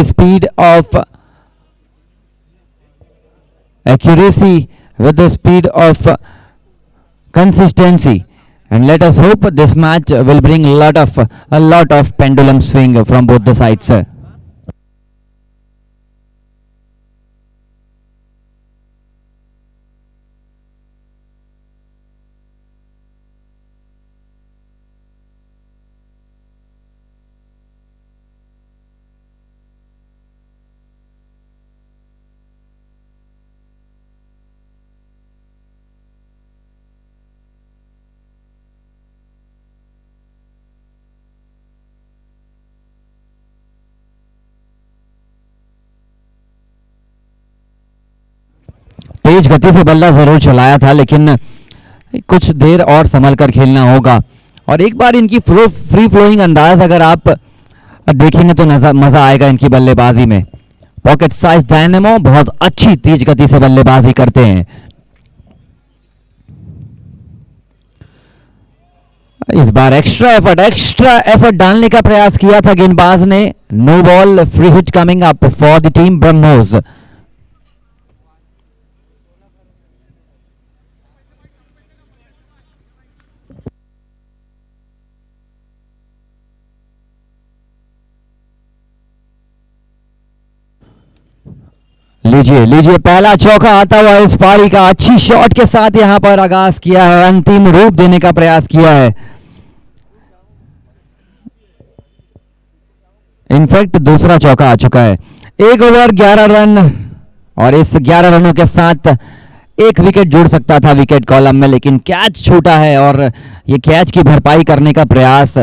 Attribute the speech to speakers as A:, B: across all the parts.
A: speed of accuracy, with the speed of consistency, and let us hope this match will bring a lot of pendulum swing from both the sides. तेज गति से बल्ला जरूर चलाया था, लेकिन कुछ देर और संभल कर खेलना होगा। और एक बार इनकी फ्री फ्लोइंग अंदाज अगर आप देखेंगे तो मजा आएगा इनकी बल्लेबाजी में। पॉकेट साइज डायनेमो बहुत अच्छी तेज गति से बल्लेबाजी करते हैं। इस बार एक्स्ट्रा एफर्ट डालने का प्रयास किया था गेंदबाज ने। No ball, free hit coming up for the team Brahmos. लीजिए लीजिए, पहला चौका आता हुआ इस पारी का। अच्छी शॉट के साथ यहां पर आगाज किया है, अंतिम रूप देने का प्रयास किया है। इनफैक्ट दूसरा चौका आ चुका है। 1 ओवर 11 रन, और इस 11 रनों के साथ एक विकेट जुड़ सकता था विकेट कॉलम में, लेकिन कैच छूटा है। और ये कैच की भरपाई करने का प्रयास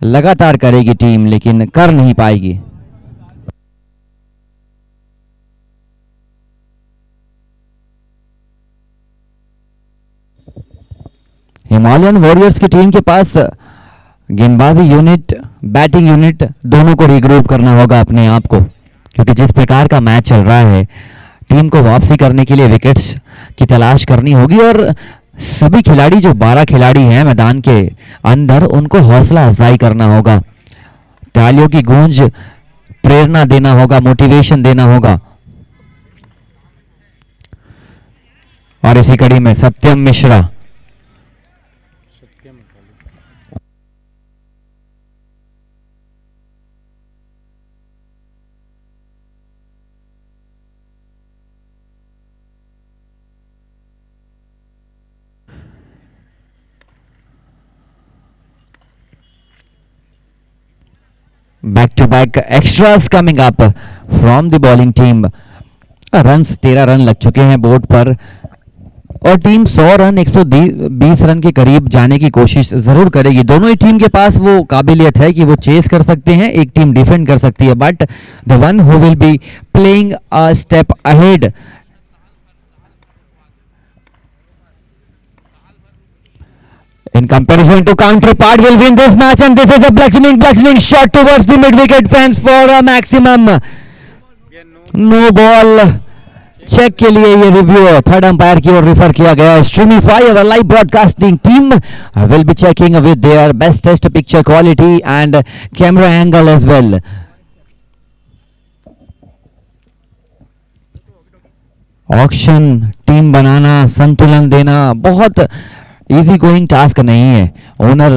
A: लगातार करेगी टीम, लेकिन कर नहीं पाएगी। हिमालयन वॉरियर्स की टीम के पास गेंदबाजी यूनिट, बैटिंग यूनिट दोनों को रिग्रुप करना होगा अपने आप को, क्योंकि जिस प्रकार का मैच चल रहा है टीम को वापसी करने के लिए विकेट्स की तलाश करनी होगी। और सभी खिलाड़ी, जो 12 खिलाड़ी हैं मैदान के अंदर, उनको हौसला अफजाई करना होगा, तालियों की गूंज, प्रेरणा देना होगा, मोटिवेशन देना होगा। और इसी कड़ी में सत्यम Mishra, back to back extras coming up from the bowling team. Runs 13 run लग चुके हैं बोर्ड पर, और टीम 100 रन 120 रन के करीब जाने की कोशिश जरूर करेगी। दोनों ही टीम के पास वो काबिलियत है कि वो चेस कर सकते हैं, एक टीम डिफेंड कर सकती है, but the one who will be playing a step ahead in comparison to counterpart will win this match, and this is a bludgeoning shot towards the mid wicket fence for a maximum no ball। Check के लिए ये review third umpire की ओर refer किया गया। Streamify और live broadcasting team will be checking with their bestest picture quality and camera angle as well. Auction team बनाना, संतुलन देना बहुत इजी गोइंग टास्क नहीं है। ओनर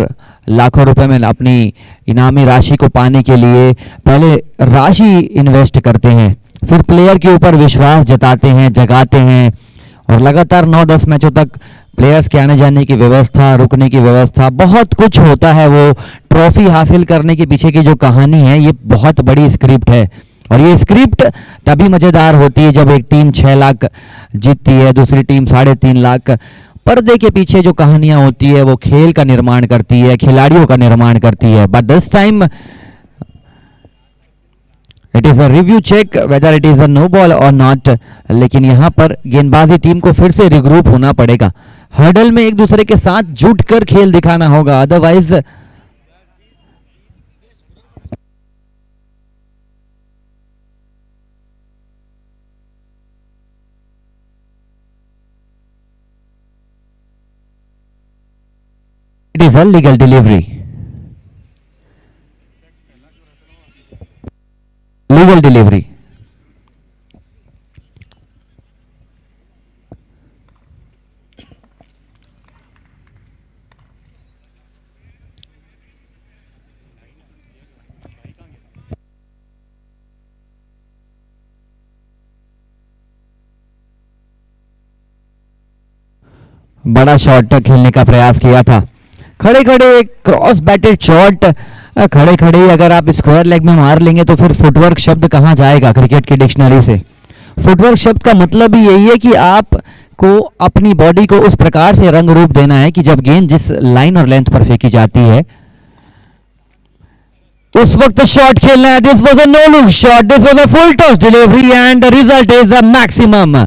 A: लाखों रुपए में अपनी इनामी राशि को पाने के लिए पहले राशि इन्वेस्ट करते हैं, फिर प्लेयर के ऊपर विश्वास जताते हैं, जगाते हैं, और लगातार 9-10 मैचों तक प्लेयर्स के आने जाने की व्यवस्था, रुकने की व्यवस्था, बहुत कुछ होता है। वो ट्रॉफी हासिल करने के पीछे की जो कहानी है, ये बहुत बड़ी स्क्रिप्ट है। और ये स्क्रिप्ट तभी मज़ेदार होती है जब एक टीम 6 लाख जीतती है, दूसरी टीम 3.5 लाख। पर्दे के पीछे जो कहानियां होती है वो खेल का निर्माण करती है, खिलाड़ियों का निर्माण करती है। But this time it is a review check whether it is a no ball or not. लेकिन यहां पर गेंदबाजी टीम को फिर से रिग्रुप होना पड़ेगा, हर्डल में एक दूसरे के साथ जुट कर खेल दिखाना होगा, otherwise it is a legal delivery। Beautiful delivery. बड़ा शॉट खेलने का प्रयास किया था, खड़े खड़े क्रॉस बैटेड शॉट। खड़े खड़े अगर आप स्क्वायर लेग में मार लेंगे तो फिर फुटवर्क शब्द कहाँ जाएगा क्रिकेट की डिक्शनरी से। फुटवर्क शब्द का मतलब ही यही है कि आपको अपनी बॉडी को उस प्रकार से रंग रूप देना है कि जब गेंद जिस लाइन और लेंथ पर फेंकी जाती है उस वक्त शॉट खेलना है। This was a no look shot, this was a full toss delivery and the result is a maximum.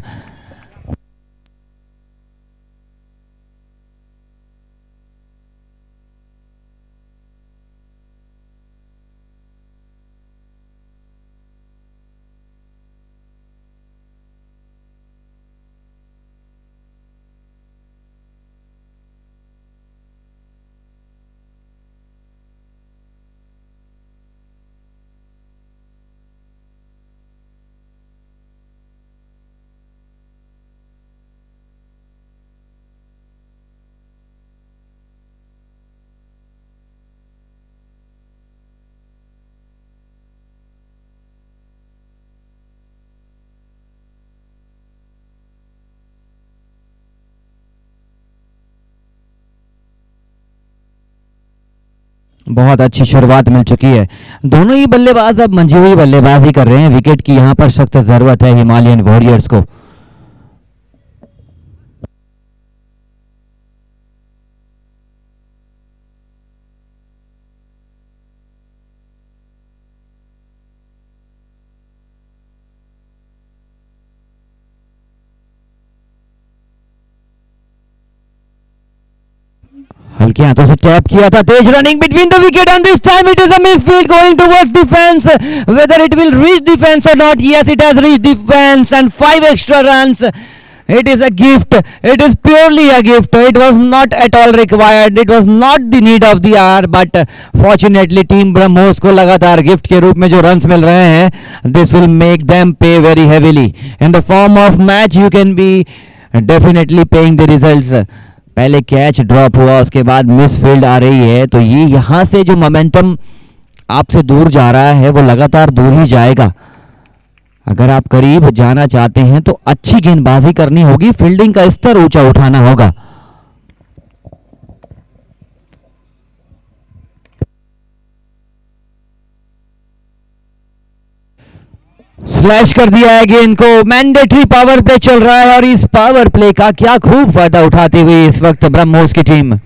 A: बहुत अच्छी शुरुआत मिल चुकी है। दोनों ही बल्लेबाज अब मंझी हुई बल्लेबाजी कर रहे हैं। विकेट की यहां पर सख्त जरूरत है हिमालयन वॉरियर्स को। हल्के हाथों से टैप किया था, तेज running between the wicket and this time it is a misfield going towards defence, whether it will reach defence और not. Yes it has reached defence and 5 extra runs. It is a gift. It is purely a gift. It was not at all required. It was not the need of the hour. But fortunately, team BrahMos को लगातार gift के रूप में जो runs मिल रहे हैं, this will make them pay very heavily. In the form of match, you can be definitely paying the results. पहले catch drop हुआ, उसके बाद मिस फील्ड आ रही है, तो ये यहाँ से जो मोमेंटम आपसे दूर जा रहा है वो लगातार दूर ही जाएगा। अगर आप करीब जाना चाहते हैं तो अच्छी गेंदबाजी करनी होगी, फील्डिंग का स्तर ऊंचा उठाना होगा। स्लैश कर दिया है गेंद को। मैंडेटरी पावर प्ले चल रहा है और इस पावर प्ले का क्या खूब फायदा उठाती हुई इस वक्त ब्रह्मोस की टीम।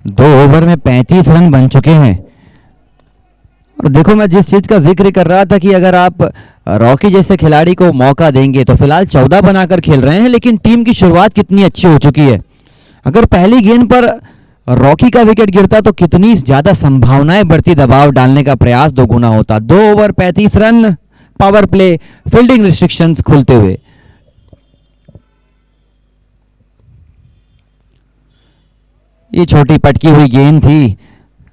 A: दो ओवर में 35 रन बन चुके हैं। और देखो, मैं जिस चीज़ का जिक्र कर रहा था कि अगर आप रॉकी जैसे खिलाड़ी को मौका देंगे तो फिलहाल 14 बनाकर खेल रहे हैं, लेकिन टीम की शुरुआत कितनी अच्छी हो चुकी है। अगर पहली गेंद पर रॉकी का विकेट गिरता तो कितनी ज़्यादा संभावनाएं बढ़ती, दबाव डालने का प्रयास दोगुना होता। 2 over 35 run, power play, fielding restrictions खुलते हुए। ये छोटी पटकी हुई गेंद थी,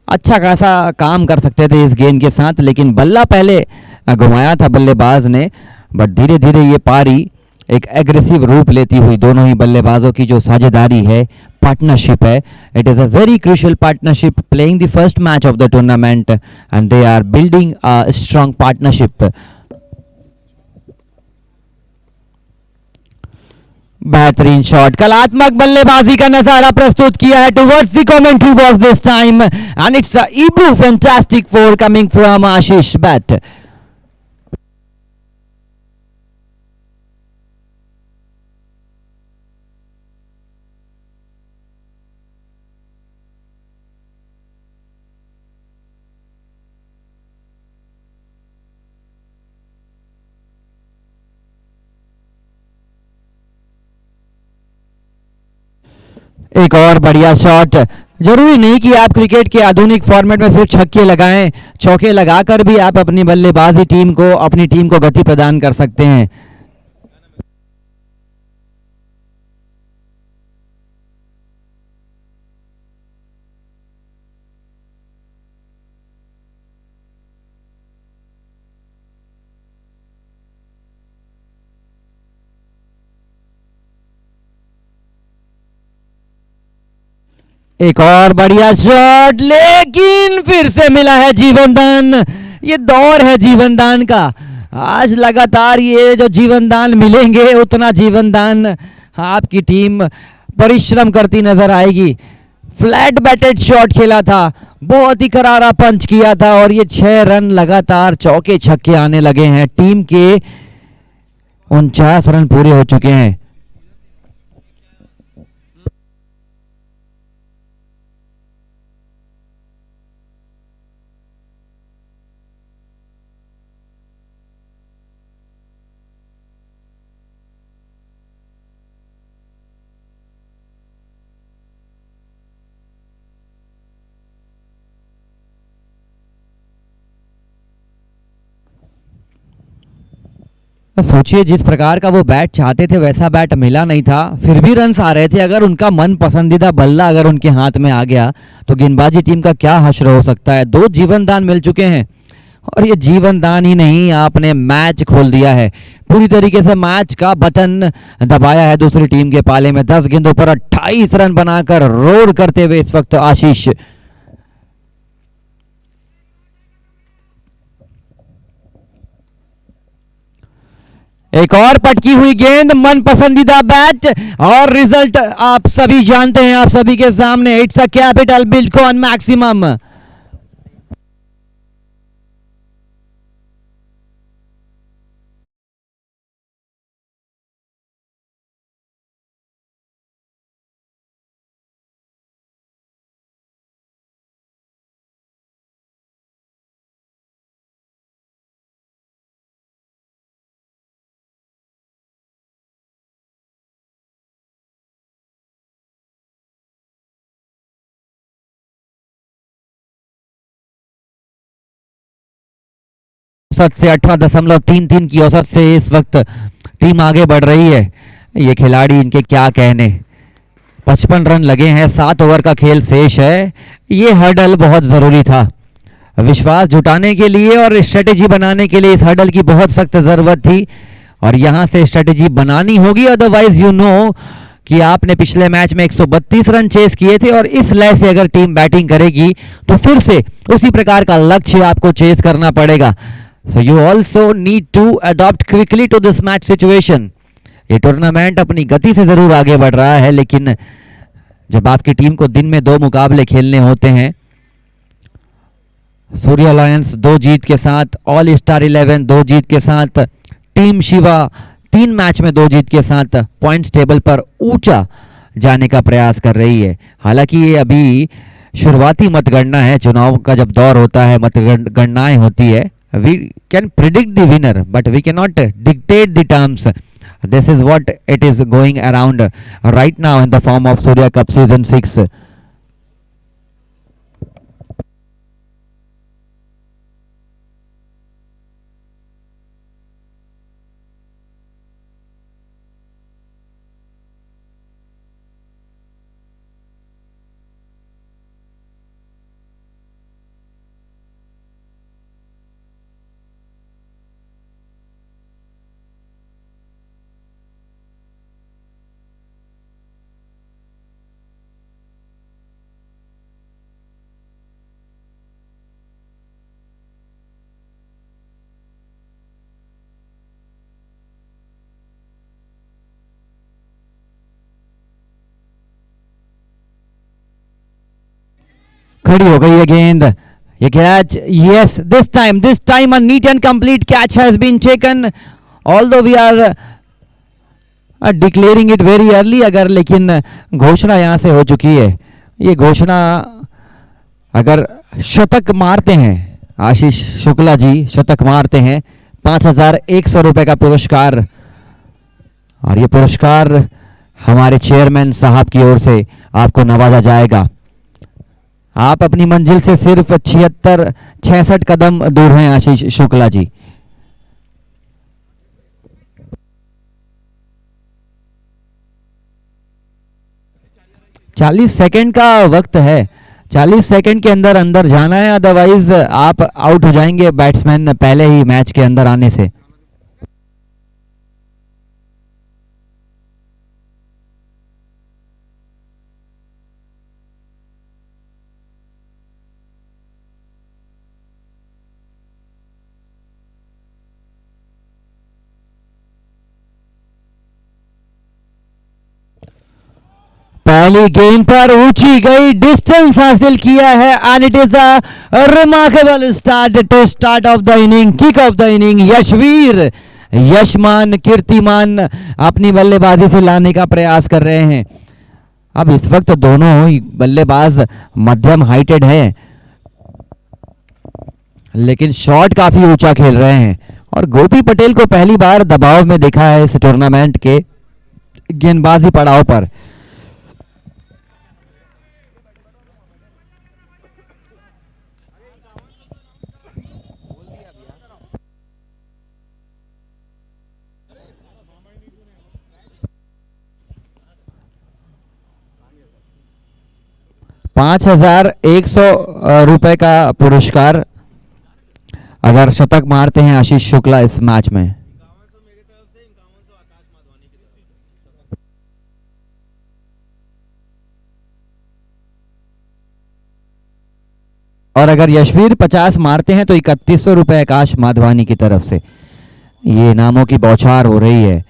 A: अच्छा खासा काम कर सकते थे इस गेंद के साथ, लेकिन बल्ला पहले घुमाया था बल्लेबाज ने। बट धीरे धीरे ये पारी एक एग्रेसिव रूप लेती हुई दोनों ही बल्लेबाजों की जो साझेदारी है, पार्टनरशिप है, it is a very crucial partnership, playing the first match of the tournament and they are building a strong partnership. बेहतरीन शॉट, कलात्मक बल्लेबाजी का नजारा प्रस्तुत किया है towards the commentary box this time and it's a इब्रू fantastic four coming from Ashish bat. एक और बढ़िया शॉट। जरूरी नहीं कि आप क्रिकेट के आधुनिक फॉर्मेट में सिर्फ छक्के लगाएं, चौके लगाकर भी आप अपनी बल्लेबाजी टीम को, अपनी टीम को गति प्रदान कर सकते हैं। एक और बढ़िया शॉट, लेकिन फिर से मिला है जीवन दान। ये दौर है जीवन दान का। आज लगातार ये जो जीवन दान मिलेंगे, उतना जीवन दान आपकी टीम परिश्रम करती नजर आएगी। फ्लैट बैटेड शॉट खेला था, बहुत ही करारा पंच किया था और ये 6 रन लगातार चौके छक्के आने लगे हैं। टीम के 49 रन पूरे हो चुके हैं। सोचिए, जिस प्रकार का वो बैट चाहते थे वैसा बैट मिला नहीं था, फिर भी रन्स आ रहे थे। अगर उनका मन पसंदीदा बल्ला अगर उनके हाथ में आ गया तो गेंदबाजी टीम का क्या हश्र हो सकता है। 2 जीवन दान मिल चुके हैं और ये जीवन दान ही नहीं, आपने मैच खोल दिया है पूरी तरीके से। मैच का बटन दबाया है दूसरी टीम के पाले में। 10 गेंदों पर 28 रन बनाकर रोड करते हुए इस वक्त आशीष। एक और पटकी हुई गेंद, मन पसंदीदा बैट और रिजल्ट आप सभी जानते हैं, आप सभी के सामने। It's a capital Buildcon maximum. औसत से 18.33 की औसत से इस वक्त टीम आगे बढ़ रही है। ये खिलाड़ी, इनके क्या कहने। 55 रन लगे हैं, 7 ओवर का खेल शेष है। ये हर्डल बहुत ज़रूरी था विश्वास जुटाने के लिए और स्ट्रेटेजी बनाने के लिए। इस हर्डल की बहुत सख्त ज़रूरत थी और यहाँ से स्ट्रेटेजी बनानी होगी। अदरवाइज यू नो कि आपने पिछले मैच में 132 रन चेस किए थे और इस लय से अगर टीम बैटिंग करेगी तो फिर से उसी प्रकार का लक्ष्य आपको चेस करना पड़ेगा। So you also need to adopt quickly to this match situation. ये टूर्नामेंट अपनी गति से ज़रूर आगे बढ़ रहा है, लेकिन जब आपकी टीम को दिन में 2 मुकाबले खेलने होते हैं, सूर्य अलायंस 2 जीत के साथ, ऑल स्टार 11 2 जीत के साथ, टीम शिवा 3 मैच में 2 जीत के साथ पॉइंट्स टेबल पर ऊंचा जाने का प्रयास कर रही है। हालांकि ये अभी शुरुआती मतगणना है। चुनाव का जब दौर होता है, मतगणनाएं होती है, we can predict the winner but we can not dictate the terms. This is what it is going around right now in the form of Surya cup season 6। खड़ी हो गई है गेंद. ये catch, yes, this time a neat and complete catch has been taken, although we are declaring it very early. अगर लेकिन घोषणा यहाँ से हो चुकी है. ये घोषणा, अगर शतक मारते हैं आशीष शुक्ला जी, शतक मारते हैं, 5,100 रुपये का पुरस्कार, और ये पुरस्कार हमारे चेयरमैन साहब की ओर से आपको नवाजा जाएगा. आप अपनी मंजिल से सिर्फ 66 कदम दूर हैं आशीष शुक्ला जी. चालीस सेकेंड का वक्त है. 40 सेकेंड के अंदर अंदर जाना है, अदरवाइज आप आउट हो जाएंगे बैट्समैन पहले ही मैच के अंदर आने से. पहली गेंद पर ऊंची गई, डिस्टेंस हासिल किया है, and it is a remarkable start to start of the inning, kick off the inning. यशवीर, यशमान, कीर्तिमान अपनी बल्लेबाजी से लाने का प्रयास कर रहे हैं. अब इस वक्त दोनों ही बल्लेबाज मध्यम हाइटेड हैं, लेकिन शॉट काफी ऊंचा खेल रहे हैं. और गोपी पटेल को पहली बार दबाव में देखा है इस टूर्नामेंट के गेंदबाजी पड़ाव पर. ₹5,100 का पुरस्कार अगर शतक मारते हैं आशीष शुक्ला इस मैच में. और अगर यशवीर 50 मारते हैं तो ₹3,100 आकाश माधवानी की तरफ से. ये नामों की बौछार हो रही है.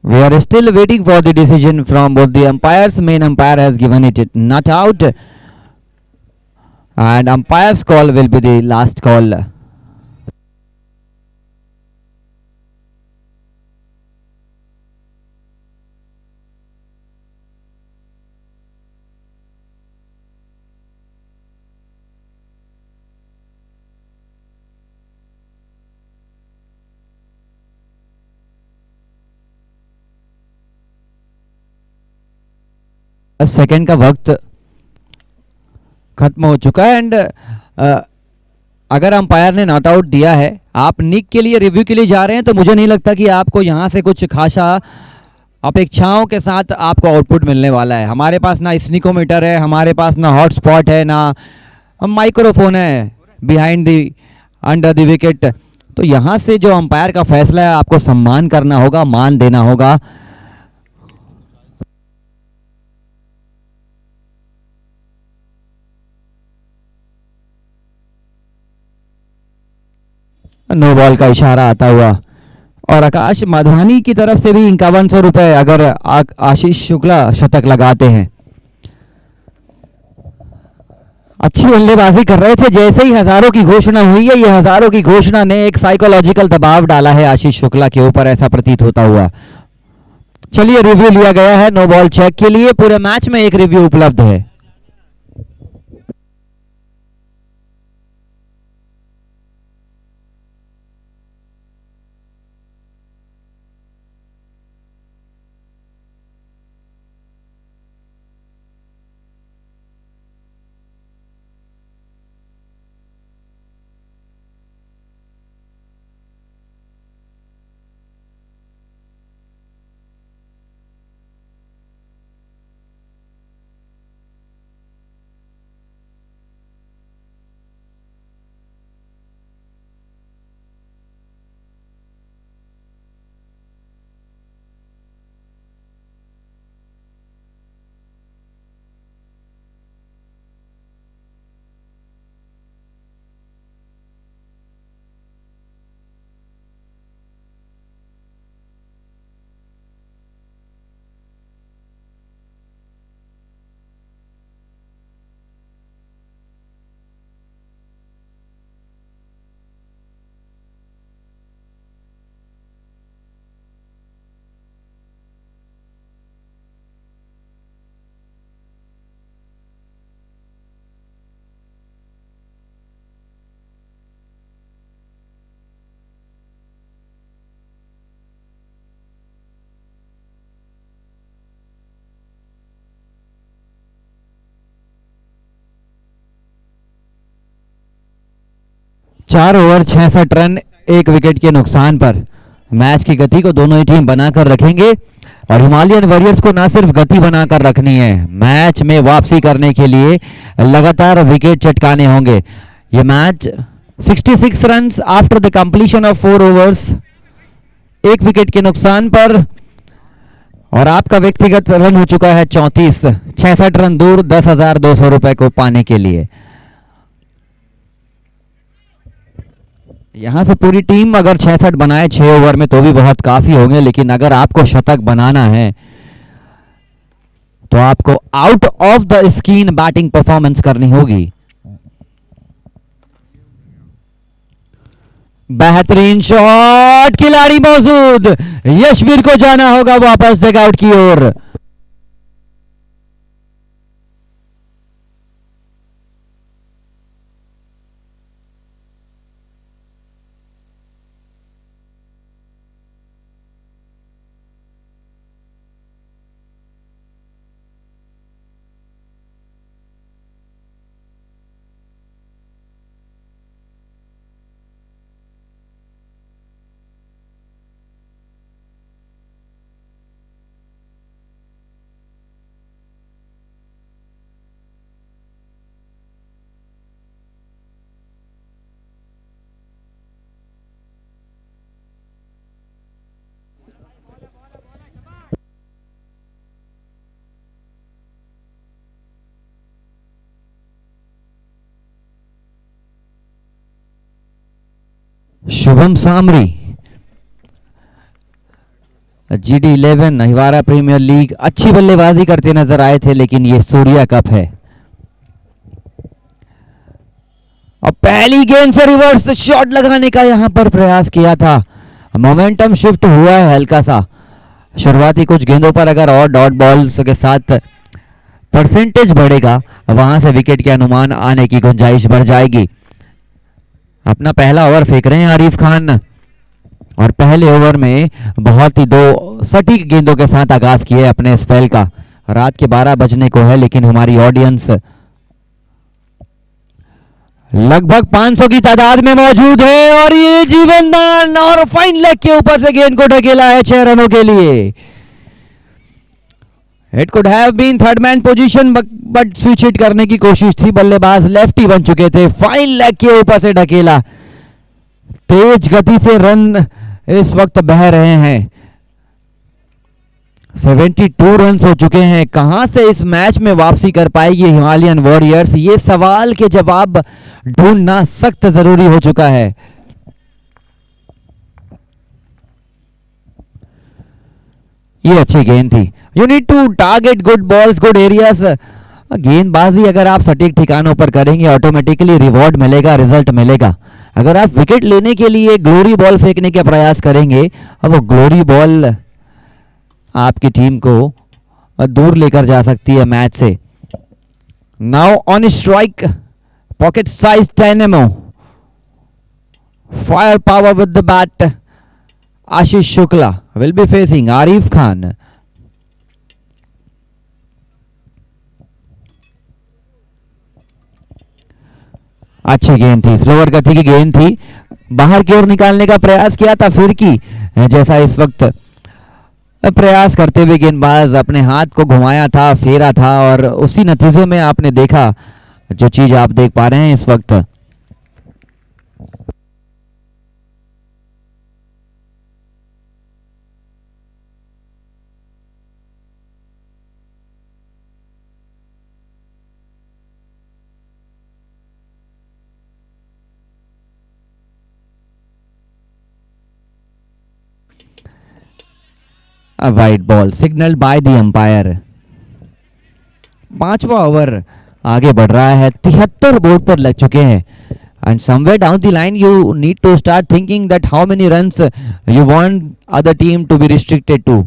A: We are still waiting for the decision from both the umpires. Main umpire has given it not out, and umpire's call will be the last call. Second का वक्त खत्म हो चुका है, एंड अगर अंपायर ने नॉट आउट दिया है, आप निक के लिए रिव्यू के लिए जा रहे हैं, तो मुझे नहीं लगता कि आपको यहाँ से कुछ खासा अपेक्षाओं के साथ आपको आउटपुट मिलने वाला है. हमारे पास ना स्निकोमीटर है, हमारे पास ना हॉटस्पॉट है, ना माइक्रोफोन है behind the under the wicket. तो यहाँ से जो अंपायर का फैसला है आपको सम्मान करना होगा, मान देना होगा. नो बॉल का इशारा आता हुआ, और आकाश माधवानी की तरफ से भी 5100 अगर आशीष शुक्ला शतक लगाते हैं. अच्छी बल्लेबाजी कर रहे थे. जैसे ही हजारों की घोषणा हुई है, ये हजारों की घोषणा ने एक साइकोलॉजिकल दबाव डाला है आशीष शुक्ला के ऊपर, ऐसा प्रतीत होता हुआ. चलिए, रिव्यू लिया गया है नो बॉल चेक के लिए. पूरे मैच में एक रिव्यू उपलब्ध है. 4 ओवर 66 रन 1 विकेट के नुकसान पर मैच की गति को दोनों ही टीम बनाकर रखेंगे और हिमालयन वॉरियर्स को ना सिर्फ गति बनाकर रखनी है, मैच में वापसी करने के लिए लगातार विकेट चटकाने होंगे। ये match 66 runs after the completion of 4 overs 1 wicket के नुकसान पर और आपका व्यक्तिगत रन हो चुका है 34, 66 रन दूर 10,200 रुपए को पाने के लिए। यहां से पूरी टीम अगर 66 बनाए 6 ओवर में तो भी बहुत काफी होंगे, लेकिन अगर आपको शतक बनाना है तो आपको out of the screen batting performance करनी होगी। बेहतरीन शॉट, खिलाड़ी मौजूद, यशवीर को जाना होगा वापस डगआउट की ओर। शुभम सामरी GD11 हिवारा प्रीमियर लीग अच्छी बल्लेबाजी करते नजर आए थे, लेकिन ये सूर्या कप है। और पहली गेंद से रिवर्स शॉट लगाने का यहां पर प्रयास किया था, मोमेंटम शिफ्ट हुआ है हल्का सा। शुरुआती कुछ गेंदों पर अगर और डॉट बॉल्स के साथ परसेंटेज बढ़ेगा, वहां से विकेट के अनुमान आने की गुंजाइश बढ़ जाएगी। अपना पहला ओवर फेंक रहे हैं आरिफ खान और पहले ओवर में बहुत ही 2 सटीक गेंदों के साथ आगाज किए अपने स्पेल का। रात के 12 बजने को है, लेकिन हमारी ऑडियंस लगभग 500 की तादाद में मौजूद है और ये जीवन दान और फाइन लेग के ऊपर से गेंद को ढकेला है 6 रनों के लिए। It could have been third man position but switch hit करने की कोशिश थी, बल्लेबाज लेफ्टी बन चुके थे, फाइन लेग के ऊपर से ढकेला। तेज गति से रन इस वक्त बह रहे हैं, 72 रन हो चुके हैं। कहां से इस मैच में वापसी कर पाएगी हिमालयन वॉरियर्स, ये सवाल के जवाब ढूंढना सख्त जरूरी हो चुका है। ये अच्छी गेंद थी। You need to target good balls, good areas. गेंदबाजी अगर आप सटीक ठिकानों पर करेंगे ऑटोमेटिकली रिवॉर्ड मिलेगा, रिजल्ट मिलेगा। अगर आप विकेट लेने के लिए ग्लोरी बॉल फेंकने का प्रयास करेंगे, अब वो ग्लोरी बॉल आपकी टीम को दूर लेकर जा सकती है मैच से। Now on strike, pocket size 10 mm, fire power with the bat, Ashish Shukla will be facing Arif Khan. अच्छी गेंद थी, स्लोअर गति की गेंद थी, बाहर की ओर निकालने का प्रयास किया था फिर की जैसा इस वक्त प्रयास करते हुए गेंदबाज अपने हाथ को घुमाया था, फेरा था और उसी नतीजे में आपने देखा जो चीज आप देख पा रहे हैं इस वक्त। A white ball signaled by the umpire। 5वां ओवर आगे बढ़ रहा है, 73 बोर्ड पर लग चुके हैं and somewhere down the line you need to start thinking that how many runs you want other team to be restricted to।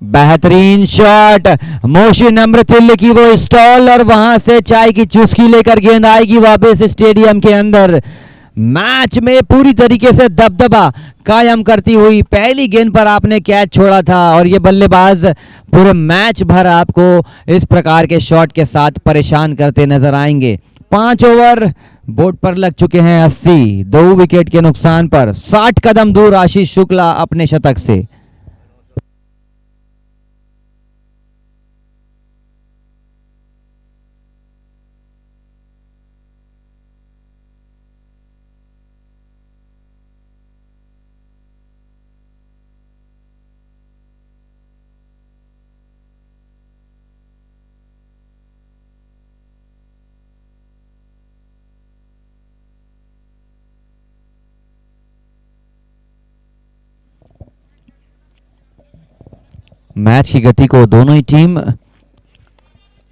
A: बेहतरीन शॉट, मोशिन अमृतुल्य की वो स्टॉल और वहां से चाय की चुस्की लेकर गेंद आएगी वापस स्टेडियम के अंदर। मैच में पूरी तरीके से दबदबा कायम करती हुई पहली गेंद पर आपने कैच छोड़ा था और ये बल्लेबाज पूरे मैच भर आपको इस प्रकार के शॉट के साथ परेशान करते नजर आएंगे। 5 ओवर बोर्ड पर लग चुके हैं 80, 2 विकेट के नुकसान पर 60 कदम दूर आशीष शुक्ला अपने शतक से। मैच की गति को दोनों ही टीम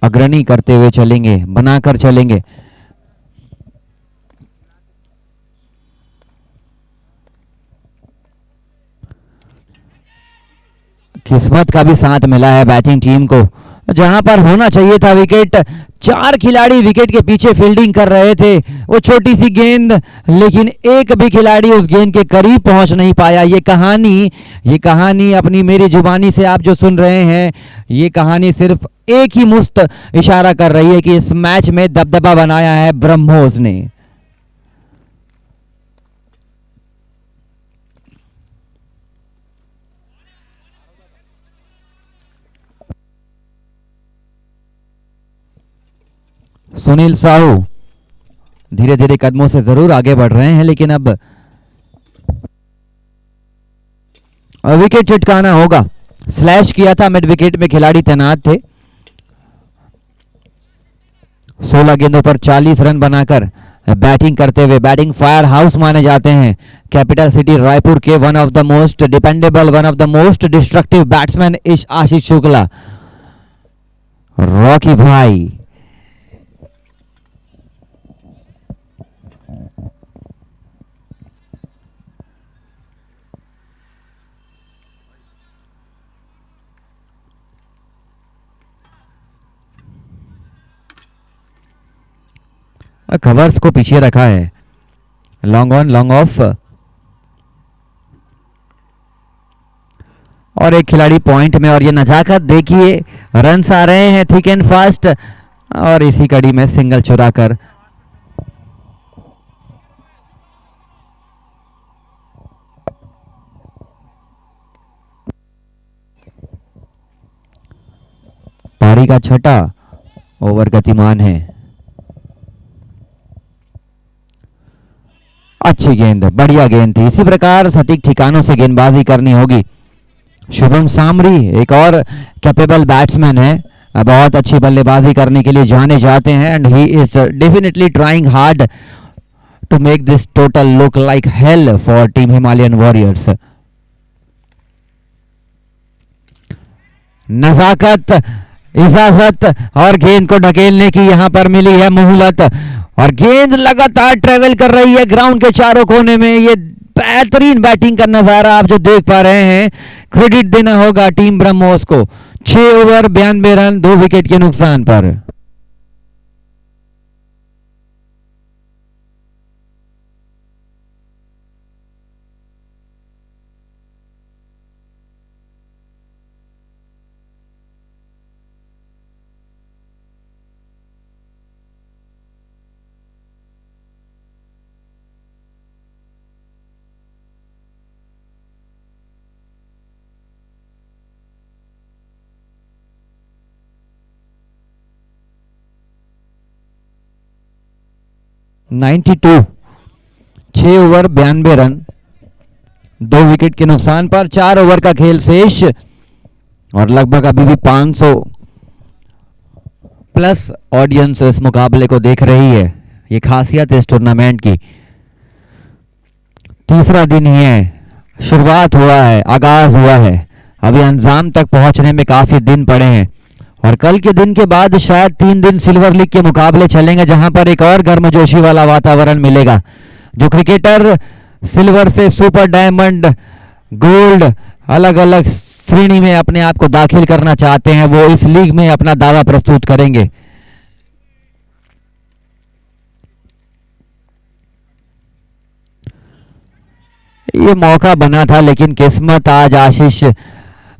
A: अग्रणी करते हुए चलेंगे, बनाकर चलेंगे। किस्मत का भी साथ मिला है बैटिंग टीम को, जहां पर होना चाहिए था विकेट। 4 खिलाड़ी विकेट के पीछे फील्डिंग कर रहे थे, वो छोटी सी गेंद, लेकिन एक भी खिलाड़ी उस गेंद के करीब पहुंच नहीं पाया। ये कहानी अपनी मेरी जुबानी से आप जो सुन रहे हैं, ये कहानी सिर्फ एक ही मुस्त इशारा कर रही है कि इस मैच में दबदबा बनाया है ब्रह्मोस ने। सुनील साहू धीरे धीरे कदमों से जरूर आगे बढ़ रहे हैं, लेकिन अब विकेट चटकाना होगा। स्लैश किया था, मिड विकेट में खिलाड़ी तैनात थे। 16 गेंदों पर 40 रन बनाकर बैटिंग करते हुए बैटिंग फायर हाउस माने जाते हैं कैपिटल सिटी रायपुर के one of the most dependable, one of the most destructive batsman Ashish Shukla. Rocky भाई कवर्स को पीछे रखा है, लॉन्ग ऑन लॉन्ग ऑफ, और एक खिलाड़ी पॉइंट में। और ये नजाकत देखिए, रन्स आ रहे हैं थिक एंड फास्ट, और इसी कड़ी में सिंगल चुराकर पारी का छठा ओवर गतिमान है। अच्छी गेंद, बढ़िया गेंद थी। इसी प्रकार सटीक ठिकानों से गेंदबाजी करनी होगी। शुभम सामरी एक और कैपेबल बैट्समैन है, बहुत अच्छी बल्लेबाजी करने के लिए जाने जाते हैं, and he is definitely trying hard to make this total look like hell for team Himalayan Warriors. नजाकत, इजाजत और गेंद को ढकेलने की यहां पर मिली है मोहलत, और गेंद लगातार ट्रेवल कर रही है ग्राउंड के चारों कोने में। ये बेहतरीन बैटिंग का नजारा आप जो देख पा रहे हैं, क्रेडिट देना होगा टीम ब्रह्मोस को। 6 ओवर 92 रन 2 विकेट के नुकसान पर। (92) 6 ओवर 92 रन 2 विकेट के नुकसान पर। 4 ओवर का खेल शेष, और लगभग अभी भी 500 प्लस ऑडियंस इस मुकाबले को देख रही है। ये खासियत है इस टूर्नामेंट की। तीसरा दिन ही है, शुरुआत हुआ है, आगाज हुआ है, अभी अंजाम तक पहुंचने में काफी दिन पड़े हैं, और कल के दिन के बाद शायद 3 दिन सिल्वर लीग के मुकाबले चलेंगे, जहां पर एक और गर्मजोशी वाला वातावरण मिलेगा। जो क्रिकेटर सिल्वर से सुपर डायमंड, गोल्ड, अलग अलग श्रेणी में अपने आप को दाखिल करना चाहते हैं, वो इस लीग में अपना दावा प्रस्तुत करेंगे। ये मौका बना था, लेकिन किस्मत आज आशीष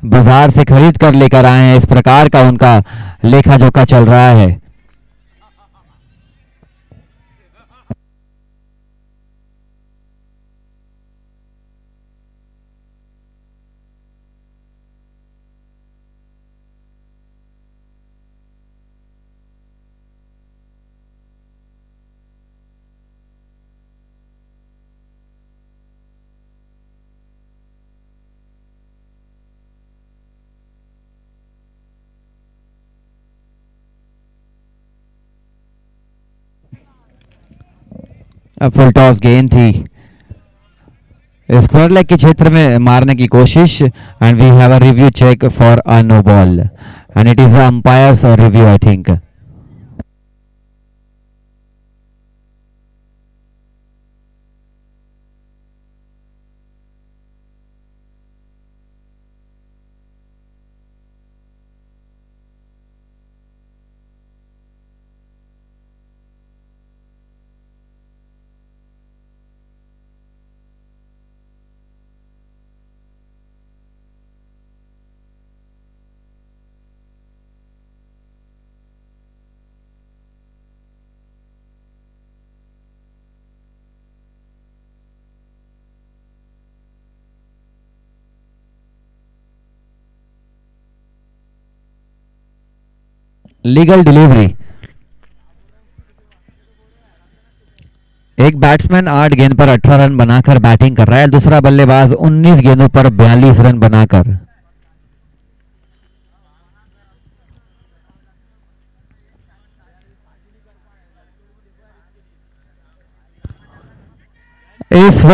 A: बाजार से खरीद कर लेकर आए हैं। इस प्रकार का उनका लेखा जोखा चल रहा है। फुल टॉस गेंद थी, स्क्वायर लेग के क्षेत्र में मारने की कोशिश। And we have a review check for a no ball and it is umpires review I think. Legal delivery. एक बैट्समैन 8 गेंद पर 18 रन बनाकर बैटिंग कर रहा है, दूसरा बल्लेबाज 19 गेंदों पर 42 रन बनाकर। इस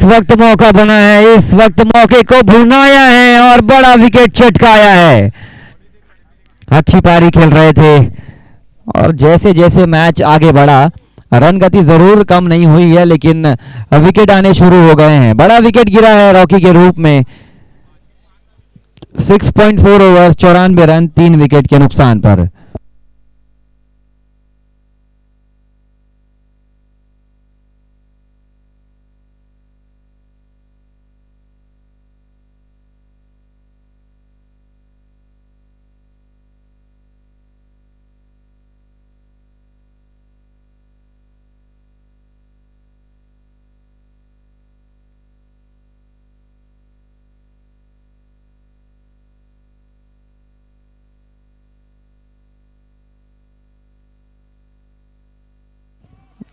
A: वक्त मौका बना है, इस वक्त मौके को भुनाया है और बड़ा विकेट चटकाया है। अच्छी पारी खेल रहे थे और जैसे जैसे मैच आगे बढ़ा, रन गति जरूर कम नहीं हुई है, लेकिन विकेट आने शुरू हो गए हैं। बड़ा विकेट गिरा है रॉकी के रूप में। 6.4 ओवर 94 रन 3 विकेट के नुकसान पर।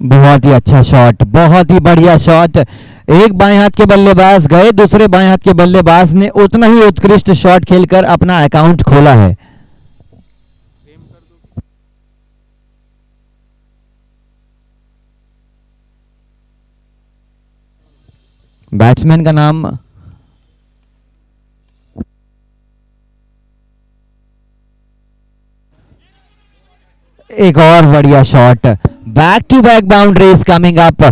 A: बहुत ही अच्छा शॉट, बहुत ही बढ़िया शॉट। एक बाएं हाथ के बल्लेबाज गए, दूसरे बाएं हाथ के बल्लेबाज ने उतना ही उत्कृष्ट शॉट खेलकर अपना अकाउंट खोला है। बैट्समैन का नाम एक और बढ़िया shot, back to back boundaries coming up.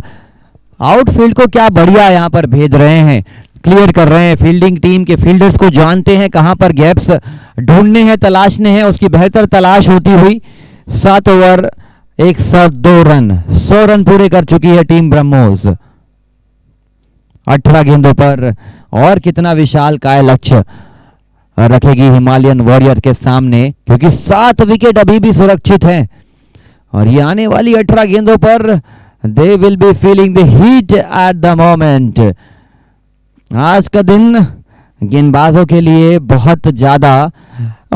A: Outfield को क्या बढ़िया यहाँ पर भेज रहे हैं, क्लियर कर रहे हैं। फील्डिंग टीम के फील्डर्स को जानते हैं कहां पर गैप्स ढूंढने हैं, तलाशने हैं, उसकी बेहतर तलाश होती हुई 7 ओवर 102 रन 100 रन पूरे कर चुकी है टीम ब्रह्मोस 18 गेंदों पर। और कितना विशाल काय लक्ष्य रखेगी हिमालयन वॉरियर के सामने, क्योंकि 7 विकेट अभी भी सुरक्षित हैं और ये आने वाली 18 गेंदों पर they will be feeling the heat at the moment. आज का दिन गेंदबाजों के लिए बहुत ज्यादा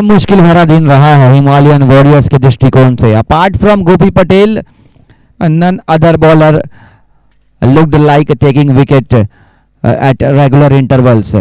A: मुश्किल भरा दिन रहा है हिमालयन वॉरियर्स के दृष्टिकोण से। Apart from Gopi Patel, none other bowler looked like taking wicket at regular intervals.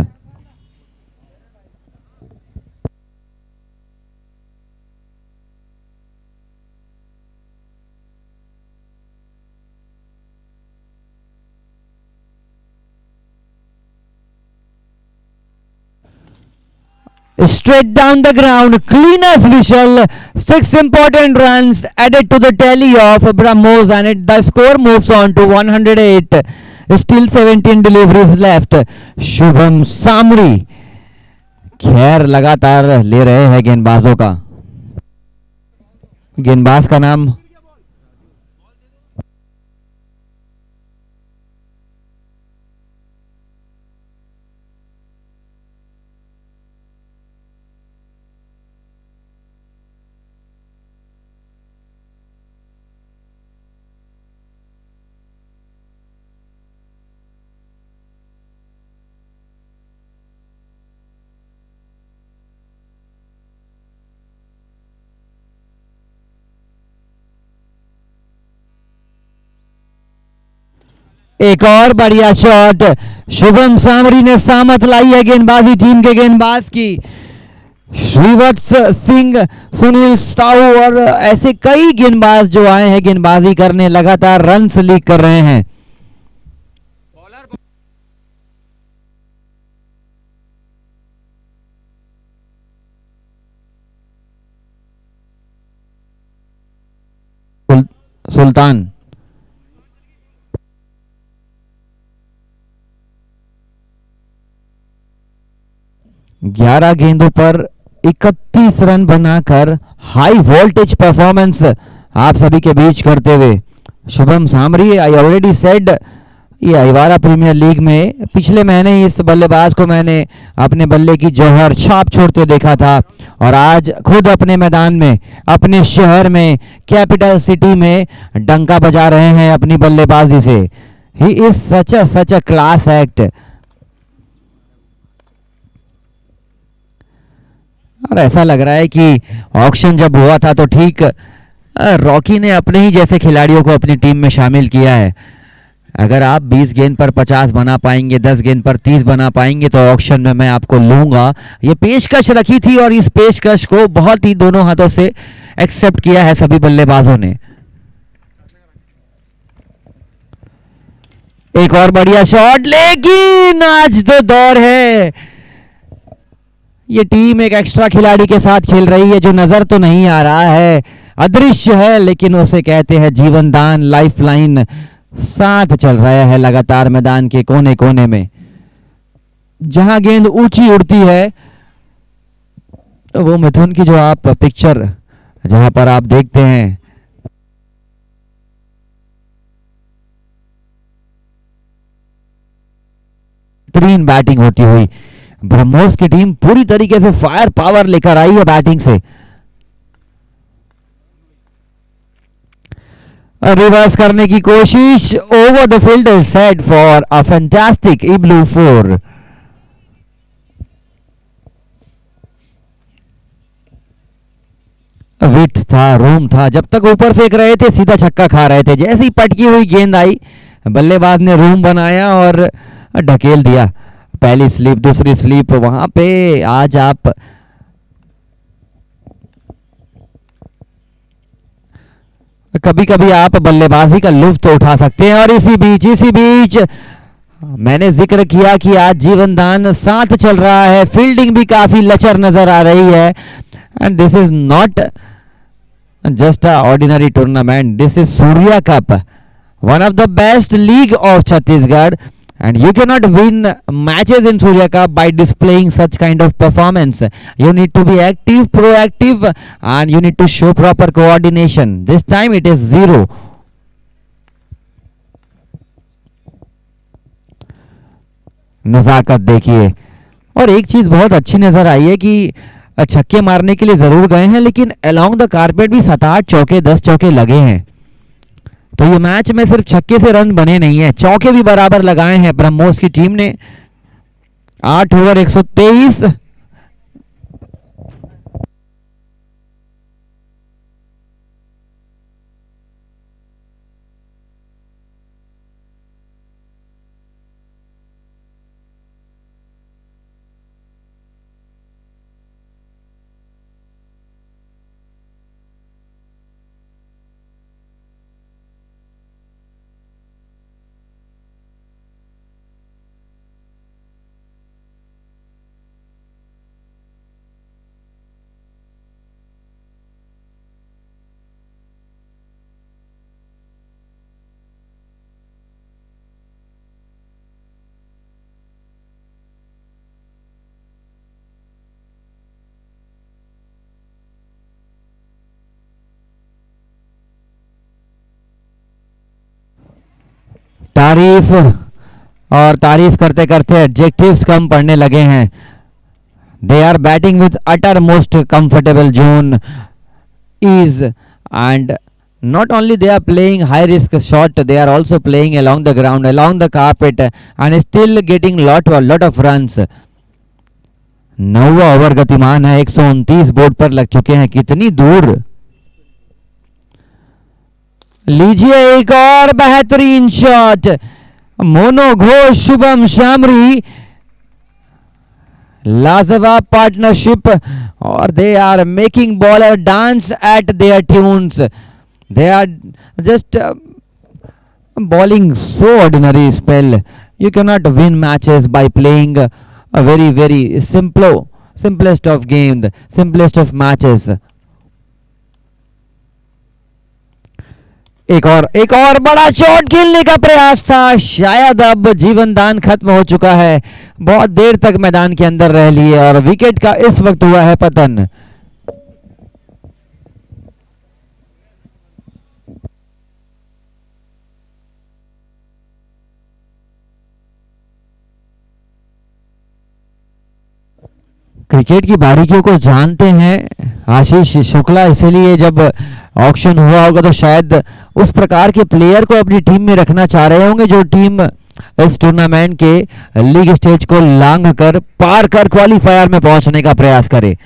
A: Straight down the ground, clean as whistle. 6 important runs added to the tally of Brahmos, and the score moves on to 108. Still 17 deliveries left. Shubham सामरी खैर लगातार ले रहे हैं गेंदबाजों का। गेंदबाज का नाम एक और बढ़िया शॉट शुभम सामरी ने सामत लाई है गेंदबाजी टीम के गेंदबाज की। श्रीवत्स सिंह, सुनील साहू और ऐसे कई गेंदबाज जो आए हैं गेंदबाजी करने, लगातार रन्स लीक कर रहे हैं। सुल्तान 11 गेंदों पर 31 रन बनाकर हाई वोल्टेज परफॉर्मेंस आप सभी के बीच करते हुए शुभम सामरी, आई ऑलरेडी सेड, ये अहिवारा प्रीमियर लीग में पिछले महीने इस बल्लेबाज को मैंने अपने बल्ले की जौहर छाप छोड़ते देखा था और आज खुद अपने मैदान में, अपने शहर में, कैपिटल सिटी में डंका बजा रहे हैं अपनी बल्लेबाजी से। He is such a class act. और ऐसा लग रहा है कि ऑक्शन जब हुआ था तो ठीक रॉकी ने अपने ही जैसे खिलाड़ियों को अपनी टीम में शामिल किया है। अगर आप 20 गेंद पर 50 बना पाएंगे, 10 गेंद पर 30 बना पाएंगे तो ऑक्शन में मैं आपको लूंगा। ये पेशकश रखी थी और इस पेशकश को बहुत ही दोनों हाथों से एक्सेप्ट किया है सभी बल्लेबाजों ने। एक और बढ़िया शॉट, लेकिन आज तो दौर है। ये टीम एक एक्स्ट्रा खिलाड़ी के साथ खेल रही है जो नजर तो नहीं आ रहा है, अदृश्य है, लेकिन उसे कहते हैं जीवन दान, लाइफ लाइन। साथ चल रहा है लगातार मैदान के कोने कोने में। जहां गेंद ऊंची उड़ती है तो वो मिथुन की जो आप पिक्चर जहां पर आप देखते हैं, बेहतरीन बैटिंग होती हुई ब्रह्मोस की टीम पूरी तरीके से फायर पावर लेकर आई है बैटिंग से। रिवर्स करने की कोशिश, over the fielder set for a fantastic इब्लू 4। विथ था, रूम था, जब तक ऊपर फेंक रहे थे सीधा छक्का खा रहे थे। जैसी पटकी हुई गेंद आई बल्लेबाज ने रूम बनाया और ढकेल दिया। पहली स्लिप, दूसरी स्लिप, वहां पे आज आप कभी कभी आप बल्लेबाजी का लुत्फ उठा सकते हैं। और इसी बीच मैंने जिक्र किया कि आज जीवन दान साथ चल रहा है, फील्डिंग भी काफी लचर नजर आ रही है। And this is not just a ordinary tournament, this is Surya cup, one of the best league of Chhattisgarh, and you cannot win matches in Surya Cup by displaying such kind of performance. You need to be active, proactive, and you need to show proper coordination. This time it is 0. नजाकत देखिए। और एक चीज बहुत अच्छी नजर आई है कि छक्के मारने के लिए जरूर गए हैं, लेकिन अलोंग द कारपेट भी 7-8 चौके, 10 चौके लगे हैं। तो ये मैच में सिर्फ छक्के से रन बने नहीं है, चौके भी बराबर लगाए हैं ब्रह्मोस की टीम ने। 8 ओवर 123। तारीफ और तारीफ करते करते एडजेक्टिव्स कम पड़ने लगे हैं। They are batting with utter most comfortable zone ease, and not only they are playing high risk shot, they are also playing along the ground, along the carpet, and still getting lot of runs. 9वां over गतिमान है, 129 board पर लग चुके हैं। कितनी दूर, लीजिए एक और बेहतरीन शॉट। मोनो घोष, शुभम शामरी, लाजवाब पार्टनरशिप और they are making bowler dance at their tunes. They are just bowling so ordinary spell. You cannot win matches by playing a very simplest of game, the simplest of matches. एक और बड़ा shot खेलने का प्रयास था, शायद अब जीवन दान खत्म हो चुका है। बहुत देर तक मैदान के अंदर रह लिए और विकेट का इस वक्त हुआ है पतन। क्रिकेट की बारीकियों को जानते हैं आशीष शुक्ला, इसीलिए जब ऑक्शन हुआ होगा तो शायद उस प्रकार के प्लेयर को अपनी टीम में रखना चाह रहे होंगे जो टीम इस टूर्नामेंट के लीग स्टेज को लांघ कर पार कर क्वालिफायर में पहुंचने का प्रयास करे।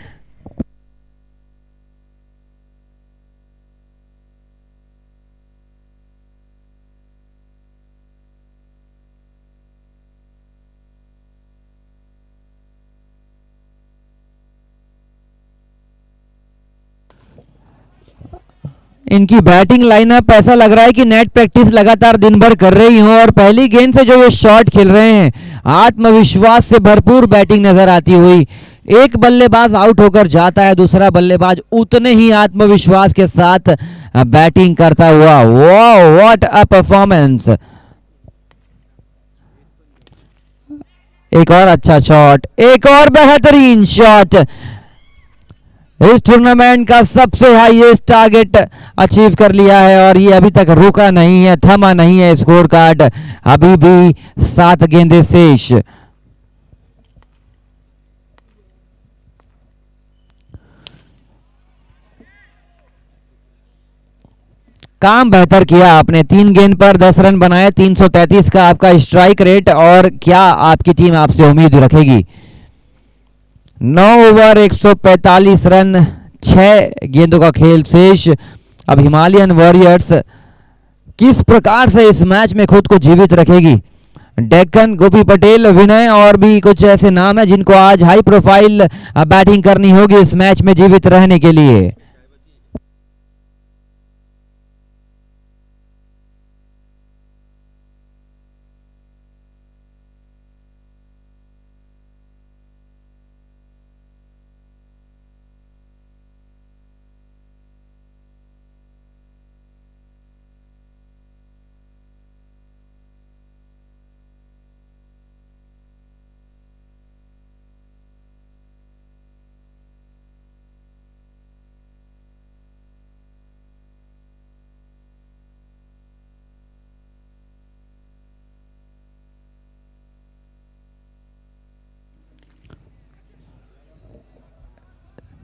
A: इनकी बैटिंग लाइनअप ऐसा लग रहा है कि नेट प्रैक्टिस लगातार दिन भर कर रही हो और पहली गेंद से जो ये शॉट खेल रहे हैं आत्मविश्वास से भरपूर बैटिंग नजर आती हुई। एक बल्लेबाज आउट होकर जाता है, दूसरा बल्लेबाज उतने ही आत्मविश्वास के साथ बैटिंग करता हुआ। वाह, व्हाट अ परफॉर्मेंस! एक और अच्छा शॉट, एक और बेहतरीन शॉट। इस टूर्नामेंट का सबसे हाईएस्ट टारगेट अचीव कर लिया है और ये अभी तक रुका नहीं है, थमा नहीं है स्कोर कार्ड, अभी भी 7 गेंदें शेष। काम बेहतर किया आपने, 3 गेंद पर 10 रन बनाए, 333 का आपका स्ट्राइक रेट। और क्या आपकी टीम आपसे उम्मीद रखेगी? 9 ओवर 145 रन, 6 गेंदों का खेल शेष। अब हिमालयन वॉरियर्स किस प्रकार से इस मैच में खुद को जीवित रखेगी? डेक्कन, गोपी पटेल, विनय और भी कुछ ऐसे नाम हैं जिनको आज हाई प्रोफाइल बैटिंग करनी होगी इस मैच में जीवित रहने के लिए।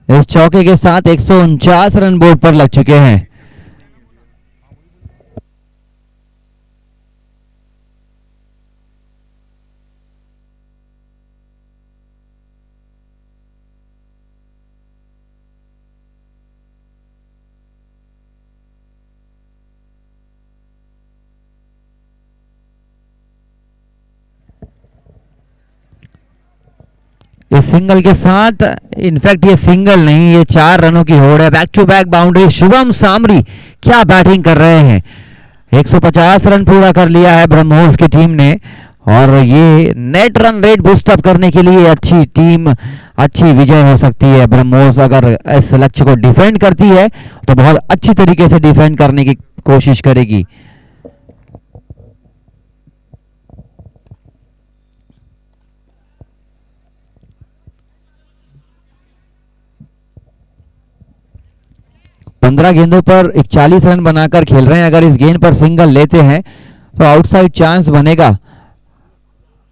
A: इस चौके के साथ 149 रन बोर्ड पर लग चुके हैं। इस सिंगल के साथ, इनफैक्ट ये सिंगल नहीं, ये 4 रनों की होड़ है। Back to back boundary, Shubham Samari क्या बैटिंग कर रहे हैं। 150 रन पूरा कर लिया है ब्रह्मोस की टीम ने और ये net run rate boost up करने के लिए अच्छी टीम, अच्छी विजय हो सकती है। ब्रह्मोस अगर इस लक्ष्य को डिफेंड करती है तो बहुत अच्छी तरीके से डिफेंड करने की कोशिश करेगी। पंद्रह गेंदों पर 41 रन बनाकर खेल रहे हैं। अगर इस गेंद पर सिंगल लेते हैं तो आउटसाइड चांस बनेगा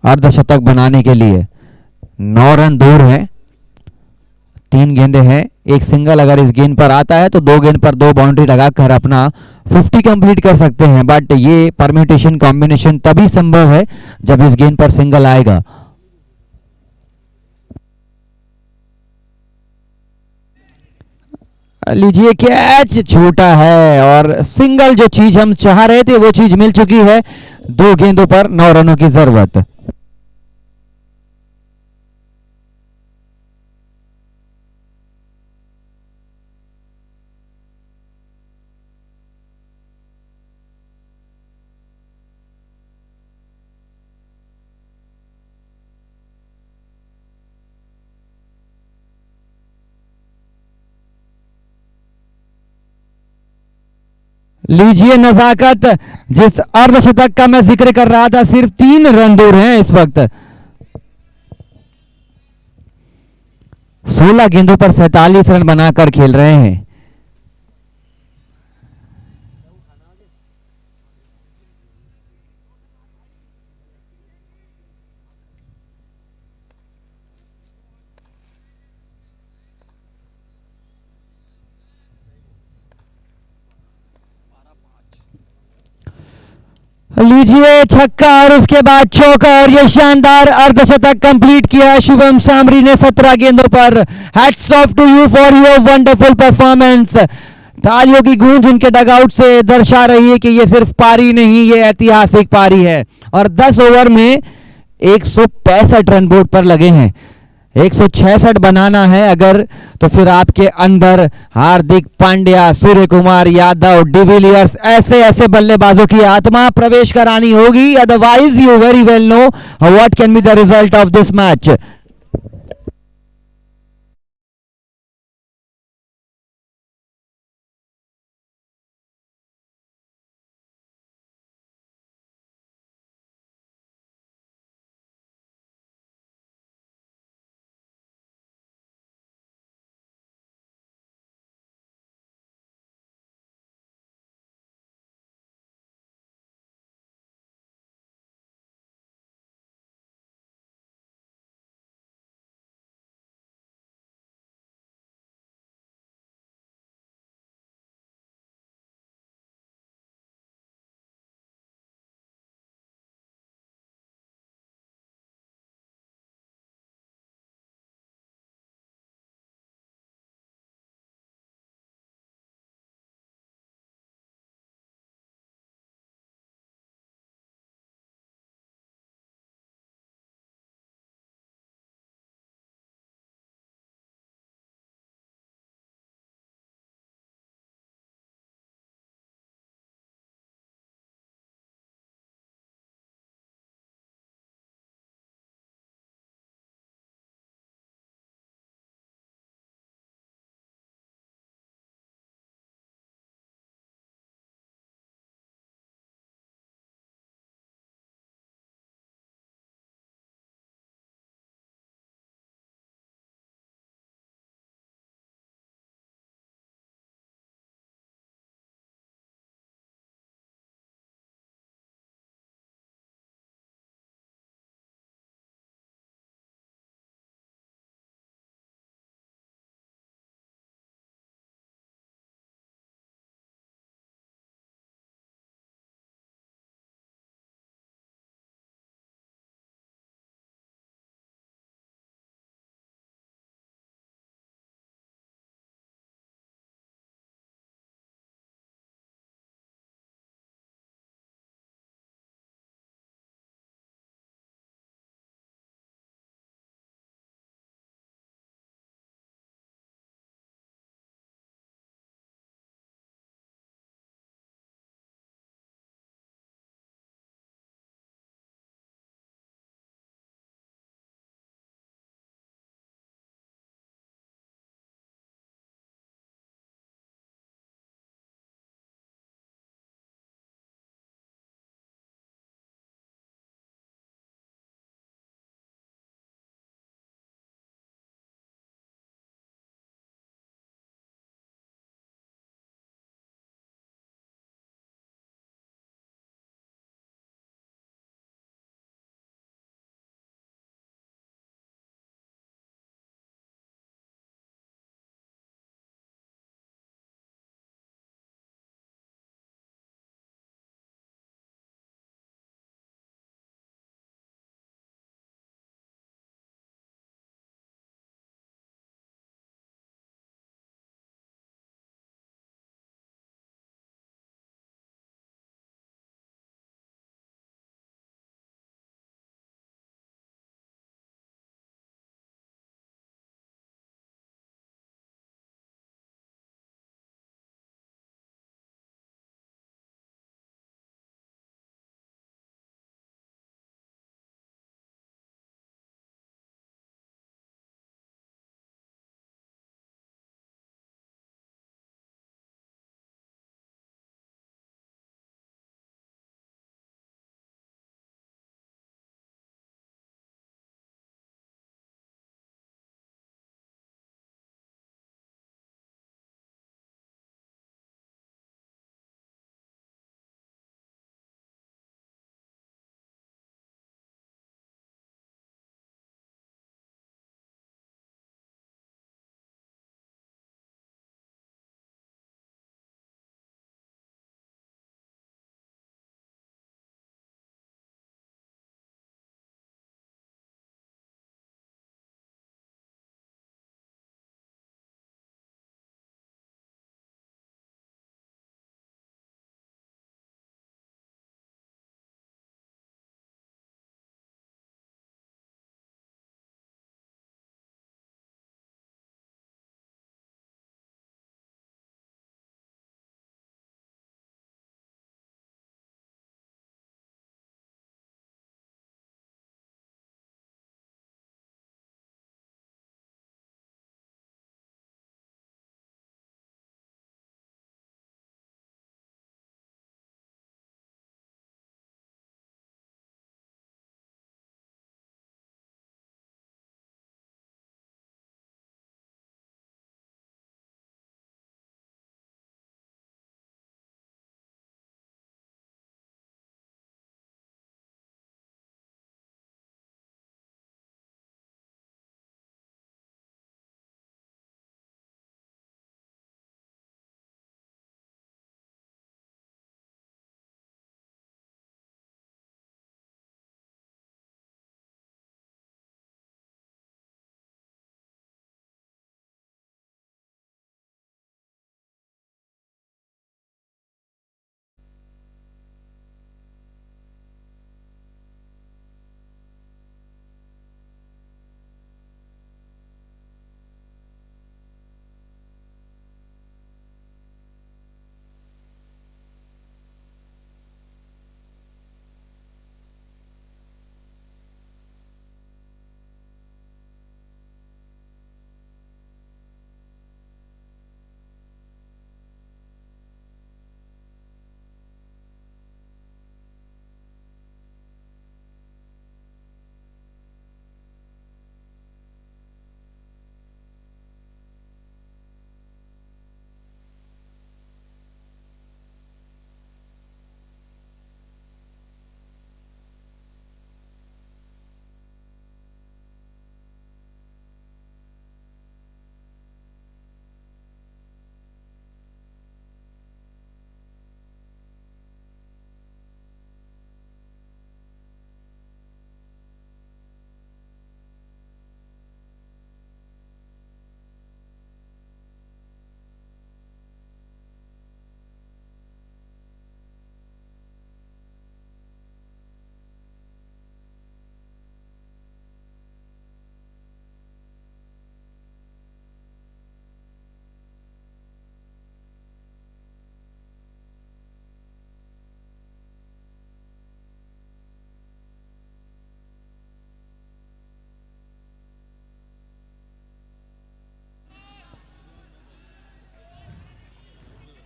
A: अर्धशतक बनाने के लिए। 9 रन दूर है, 3 गेंदें हैं, एक सिंगल अगर इस गेंद पर आता है तो 2 गेंद पर 2 बाउंड्री लगाकर अपना 50 कंप्लीट कर सकते हैं। बट ये परम्यूटेशन कॉम्बिनेशन तभी संभव है जब इस गेंद पर सिंगल आएगा। लीजिए कैच छूटा है और सिंगल जो चीज हम चाह रहे थे वो चीज मिल चुकी है। 2 गेंदों पर 9 रनों की जरूरत। लीजिए नजाकत, जिस अर्धशतक का मैं जिक्र कर रहा था, सिर्फ 3 रन दूर हैं इस वक्त। 16 गेंदों पर 47 रन बनाकर खेल रहे हैं। लीजिए छक्का और उसके बाद चौका और ये शानदार अर्धशतक कंप्लीट किया शुभम सामरी ने 17 गेंदों पर। Hats off to you for your wonderful performance. तालियों की गूंज उनके डगआउट से दर्शा रही है कि ये सिर्फ पारी नहीं, ये ऐतिहासिक पारी है। और 10 ओवर में 165 रन बोर्ड पर लगे हैं। 166 बनाना है अगर, तो फिर आपके अंदर हार्दिक पांड्या, सूर्य कुमार यादव, डिविलियर्स ऐसे ऐसे बल्लेबाजों की आत्मा प्रवेश करानी होगी। Otherwise you very well know what can be the result of this match.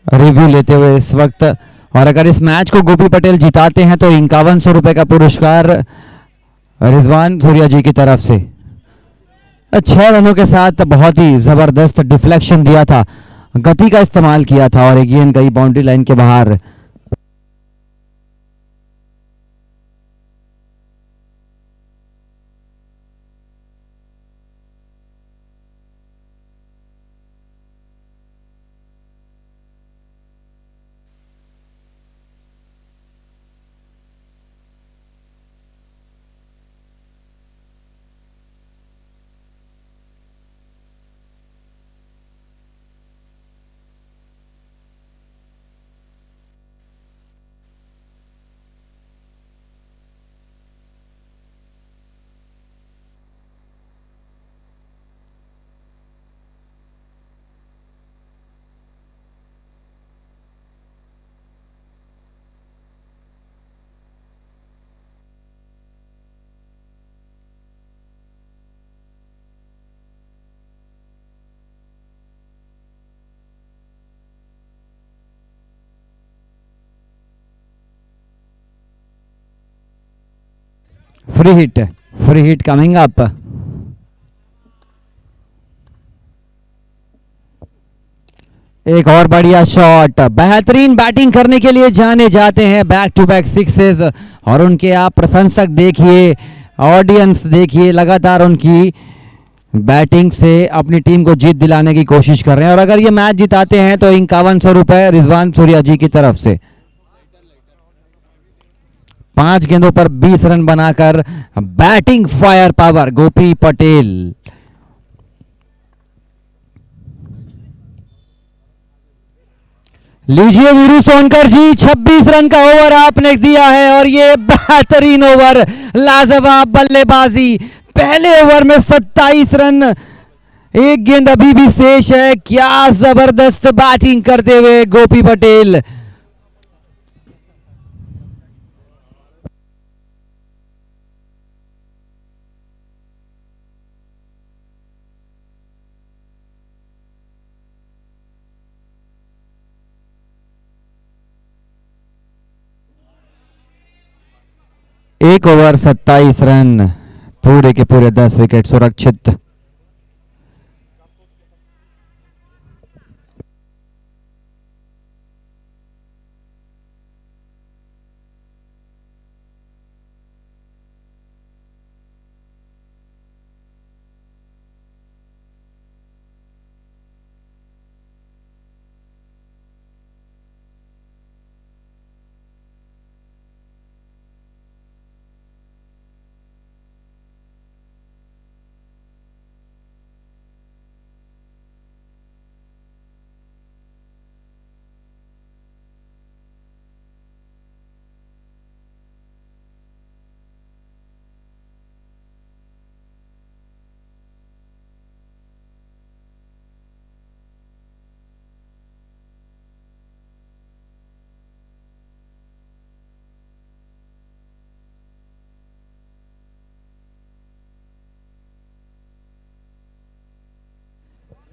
A: Review लेते हुए इस वक्त। और अगर इस मैच को गोपी पटेल जिताते हैं तो 5100 रुपए का पुरस्कार रिजवान सूर्या जी की तरफ से। 6 रनों के साथ बहुत ही जबरदस्त डिफ्लेक्शन दिया था, गति का इस्तेमाल किया था और एक गेंद गई बाउंड्री लाइन के बाहर। Free hit, free hit coming up. एक और बढ़िया शॉट, बेहतरीन बैटिंग करने के लिए जाने जाते हैं, बैक टू बैक सिक्सेस। और उनके आप प्रशंसक देखिए, ऑडियंस देखिए, लगातार उनकी बैटिंग से अपनी टीम को जीत दिलाने की कोशिश कर रहे हैं। और अगर ये मैच जिताते हैं तो 5100 रुपए रिजवान सूर्या जी की तरफ से। 5 गेंदों पर 20 रन बनाकर बैटिंग फायर पावर गोपी पटेल। लीजिए वीरू सोनकर जी, 26 रन का ओवर आपने दिया है और ये बेहतरीन ओवर, लाजवाब बल्लेबाजी। पहले ओवर में 27 रन, एक गेंद अभी भी शेष है। क्या जबरदस्त बैटिंग करते हुए गोपी पटेल। एक ओवर 27 रन, पूरे के पूरे 10 विकेट सुरक्षित।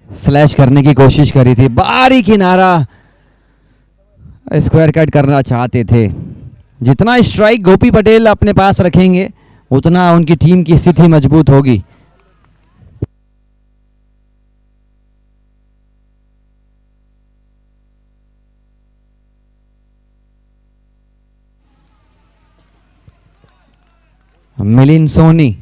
A: स्लैश करने की कोशिश करी थी, बारी किनारा, स्क्वायर कट करना चाहते थे। जितना स्ट्राइक गोपी पटेल अपने पास रखेंगे उतना उनकी टीम की स्थिति मजबूत होगी। मिलिंद सोनी,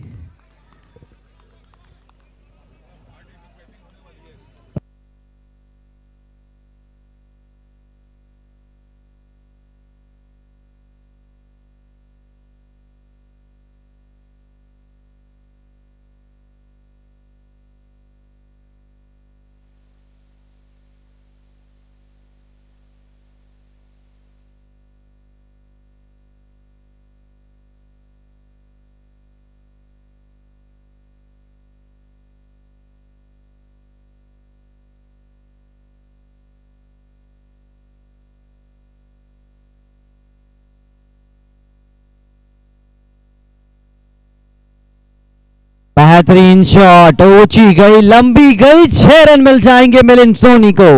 A: बेहतरीन शॉट, ऊंची गई, लंबी गई, 6 रन मिल जाएंगे मिलिंद सोनी को।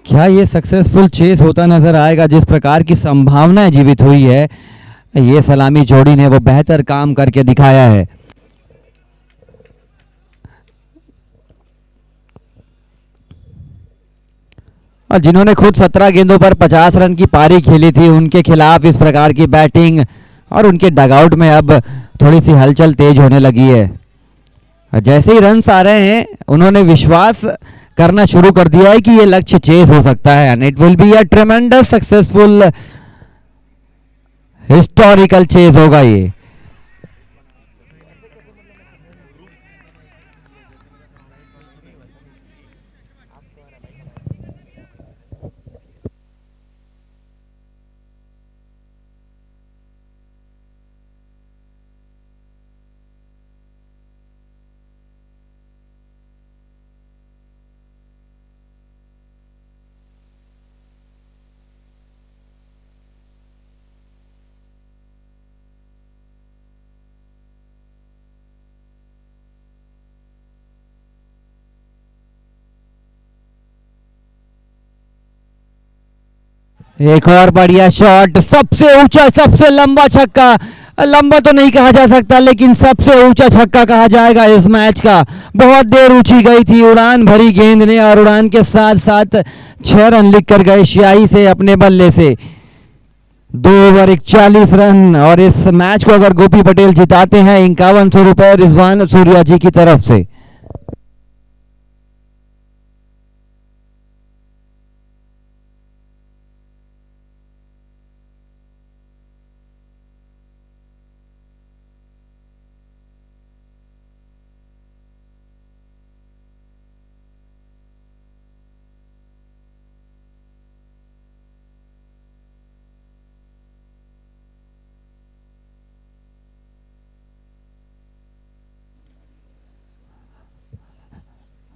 A: क्या ये सक्सेसफुल चेस होता नजर आएगा? जिस प्रकार की संभावनाएं जीवित हुई है, ये सलामी जोड़ी ने वो बेहतर काम करके दिखाया है। और जिन्होंने खुद 17 गेंदों पर 50 रन की पारी खेली थी, उनके खिलाफ इस प्रकार की बैटिंग और उनके डगआउट में अब थोड़ी सी हलचल तेज होने लगी है। जैसे ही रन्स आ रहे हैं, उन्होंने विश्वास करना शुरू कर दिया है कि ये लक्ष्य चेस हो सकता है and it will be a tremendous successful historical chase होगा ये। एक और बढ़िया शॉट, सबसे ऊंचा सबसे लंबा छक्का। लंबा तो नहीं कहा जा सकता, लेकिन सबसे ऊंचा छक्का कहा जाएगा इस मैच का। बहुत देर ऊंची गई थी, उड़ान भरी गेंद ने और उड़ान के साथ साथ 6 रन लिख कर गए स्याही से अपने बल्ले से। 2 ओवर 41 रन और इस मैच को अगर गोपी पटेल जिताते हैं 5100 रुपए रिजवान सूर्या जी की तरफ से।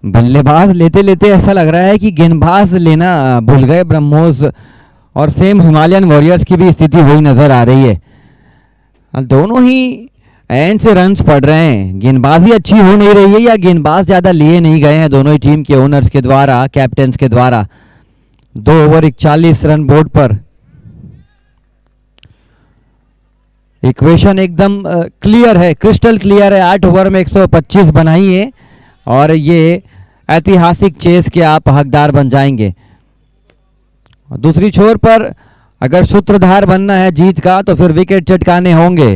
A: बल्लेबाज लेते लेते ऐसा लग रहा है कि गेंदबाज लेना भूल गए ब्रह्मोस, और सेम हिमालयन वॉरियर्स की भी स्थिति हुई नजर आ रही है। दोनों ही एंड से रन्स पड़ रहे हैं, गेंदबाजी अच्छी हो नहीं रही है या गेंदबाज ज़्यादा लिए नहीं गए हैं दोनों ही टीम के ओनर्स के द्वारा, कैप्टन्स के द्वारा। 2 ओवर 41 रन बोर्ड पर। इक्वेशन एकदम क्लियर है, क्रिस्टल क्लियर है। 8 ओवर में 125 बनाइए और ये ऐतिहासिक चेस के आप हकदार बन जाएंगे। दूसरी छोर पर अगर सूत्रधार बनना है जीत का तो फिर विकेट चटकाने होंगे।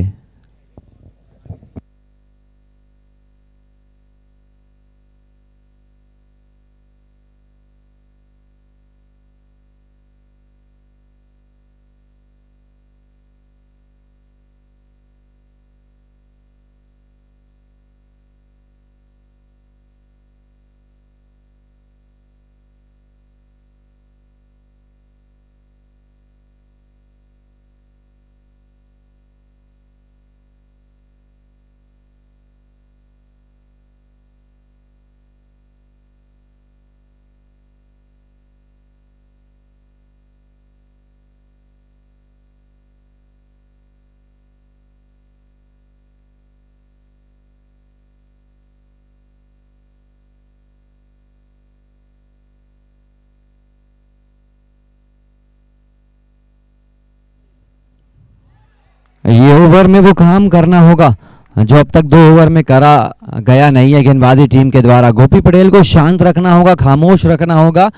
A: ये ओवर में वो काम करना होगा जो अब तक 2 ओवर में करा गया नहीं है गेंदबाजी टीम के द्वारा। गोपी पटेल को शांत रखना होगा, खामोश रखना होगा,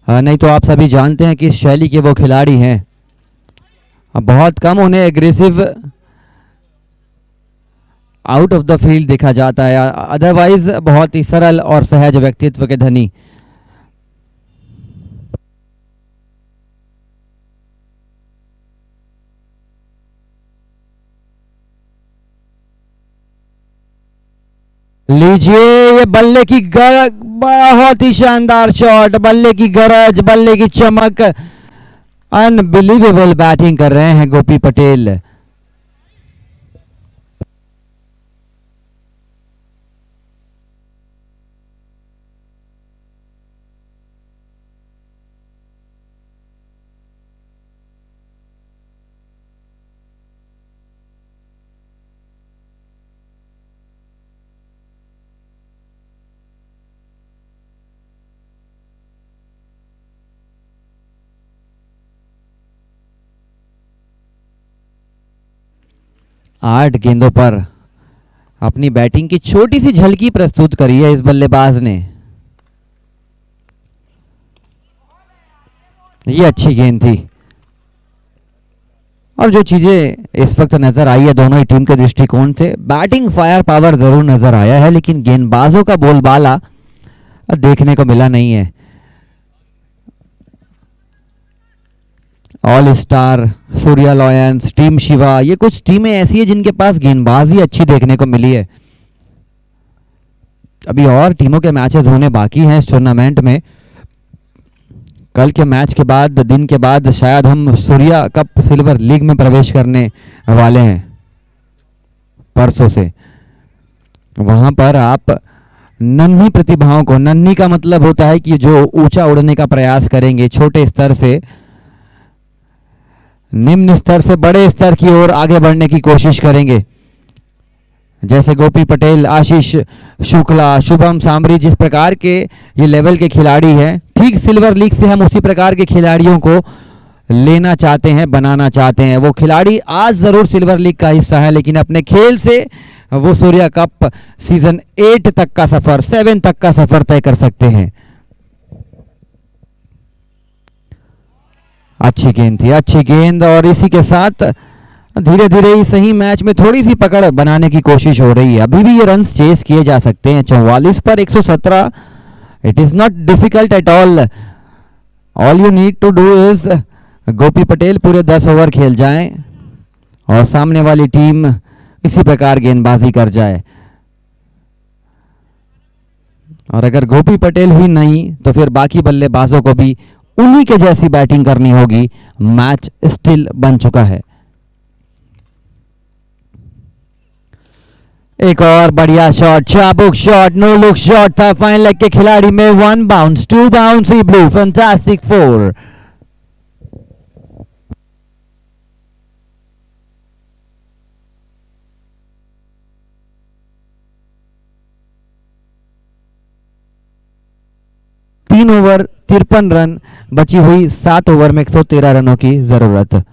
A: नहीं तो आप सभी जानते हैं कि इस शैली के वो खिलाड़ी हैं। अब बहुत कम उन्हें aggressive out of the field देखा जाता है, अदरवाइज बहुत ही सरल और सहज व्यक्तित्व के धनी। लीजिए ये बल्ले की बहुत ही शानदार शॉट, बल्ले की गरज, बल्ले की चमक, अनबिलीवेबल बैटिंग कर रहे हैं गोपी पटेल। 8 गेंदों पर अपनी बैटिंग की छोटी सी झलकी प्रस्तुत करी है इस बल्लेबाज ने। ये अच्छी गेंद थी और जो चीजें इस वक्त नजर आई है दोनों ही टीम के दृष्टिकोण से, बैटिंग फायर पावर जरूर नजर आया है लेकिन गेंदबाजों का बोलबाला देखने को मिला नहीं है। All star, Surya lions, team Shiva, ये कुछ टीमें ऐसी है जिनके पास गेंदबाजी अच्छी देखने को मिली है। अभी और टीमों के मैचेस होने बाकी हैं इस टूर्नामेंट में। कल के मैच के बाद, दिन के बाद शायद हम सूर्या कप सिल्वर लीग में प्रवेश करने वाले हैं परसों से। वहां पर आप नन्ही प्रतिभाओं को, नन्ही का मतलब होता है कि जो ऊंचा उड़ने का प्रयास करेंगे, छोटे स्तर से निम्न स्तर से बड़े स्तर की ओर आगे बढ़ने की कोशिश करेंगे, जैसे गोपी पटेल, आशीष शुक्ला, शुभम सामरी, जिस प्रकार के ये लेवल के खिलाड़ी हैं, ठीक सिल्वर लीग से हम उसी प्रकार के खिलाड़ियों को लेना चाहते हैं, बनाना चाहते हैं। वो खिलाड़ी आज जरूर सिल्वर लीग का हिस्सा है लेकिन अपने खेल से वो सूर्या कप सीजन 8 तक का सफर, 7 तक का सफर तय कर सकते हैं। अच्छी गेंद थी, अच्छी गेंद, और इसी के साथ धीरे धीरे ही सही मैच में थोड़ी सी पकड़ बनाने की कोशिश हो रही है। अभी भी ये रन्स चेस किए जा सकते हैं। 44 पर 117, it is not difficult at all. All you need to do is Gopi Patel पूरे 10 ओवर खेल जाएं और सामने वाली टीम इसी प्रकार गेंदबाजी कर जाए, और अगर गोपी पटेल ही नहीं तो फिर बाकी बल्लेबाजों को भी उन्हीं के जैसी बैटिंग करनी होगी। मैच स्टिल बन चुका है। एक और बढ़िया शॉट, चाबुक शॉट, नो लुक शॉट था फाइन लेग के खिलाड़ी में। 1 बाउंस, 2 बाउंस, ही ब्लू, फैंटास्टिक 4। तीन ओवर 53 रन, बची हुई 7 ओवर में 113 रनों की जरूरत।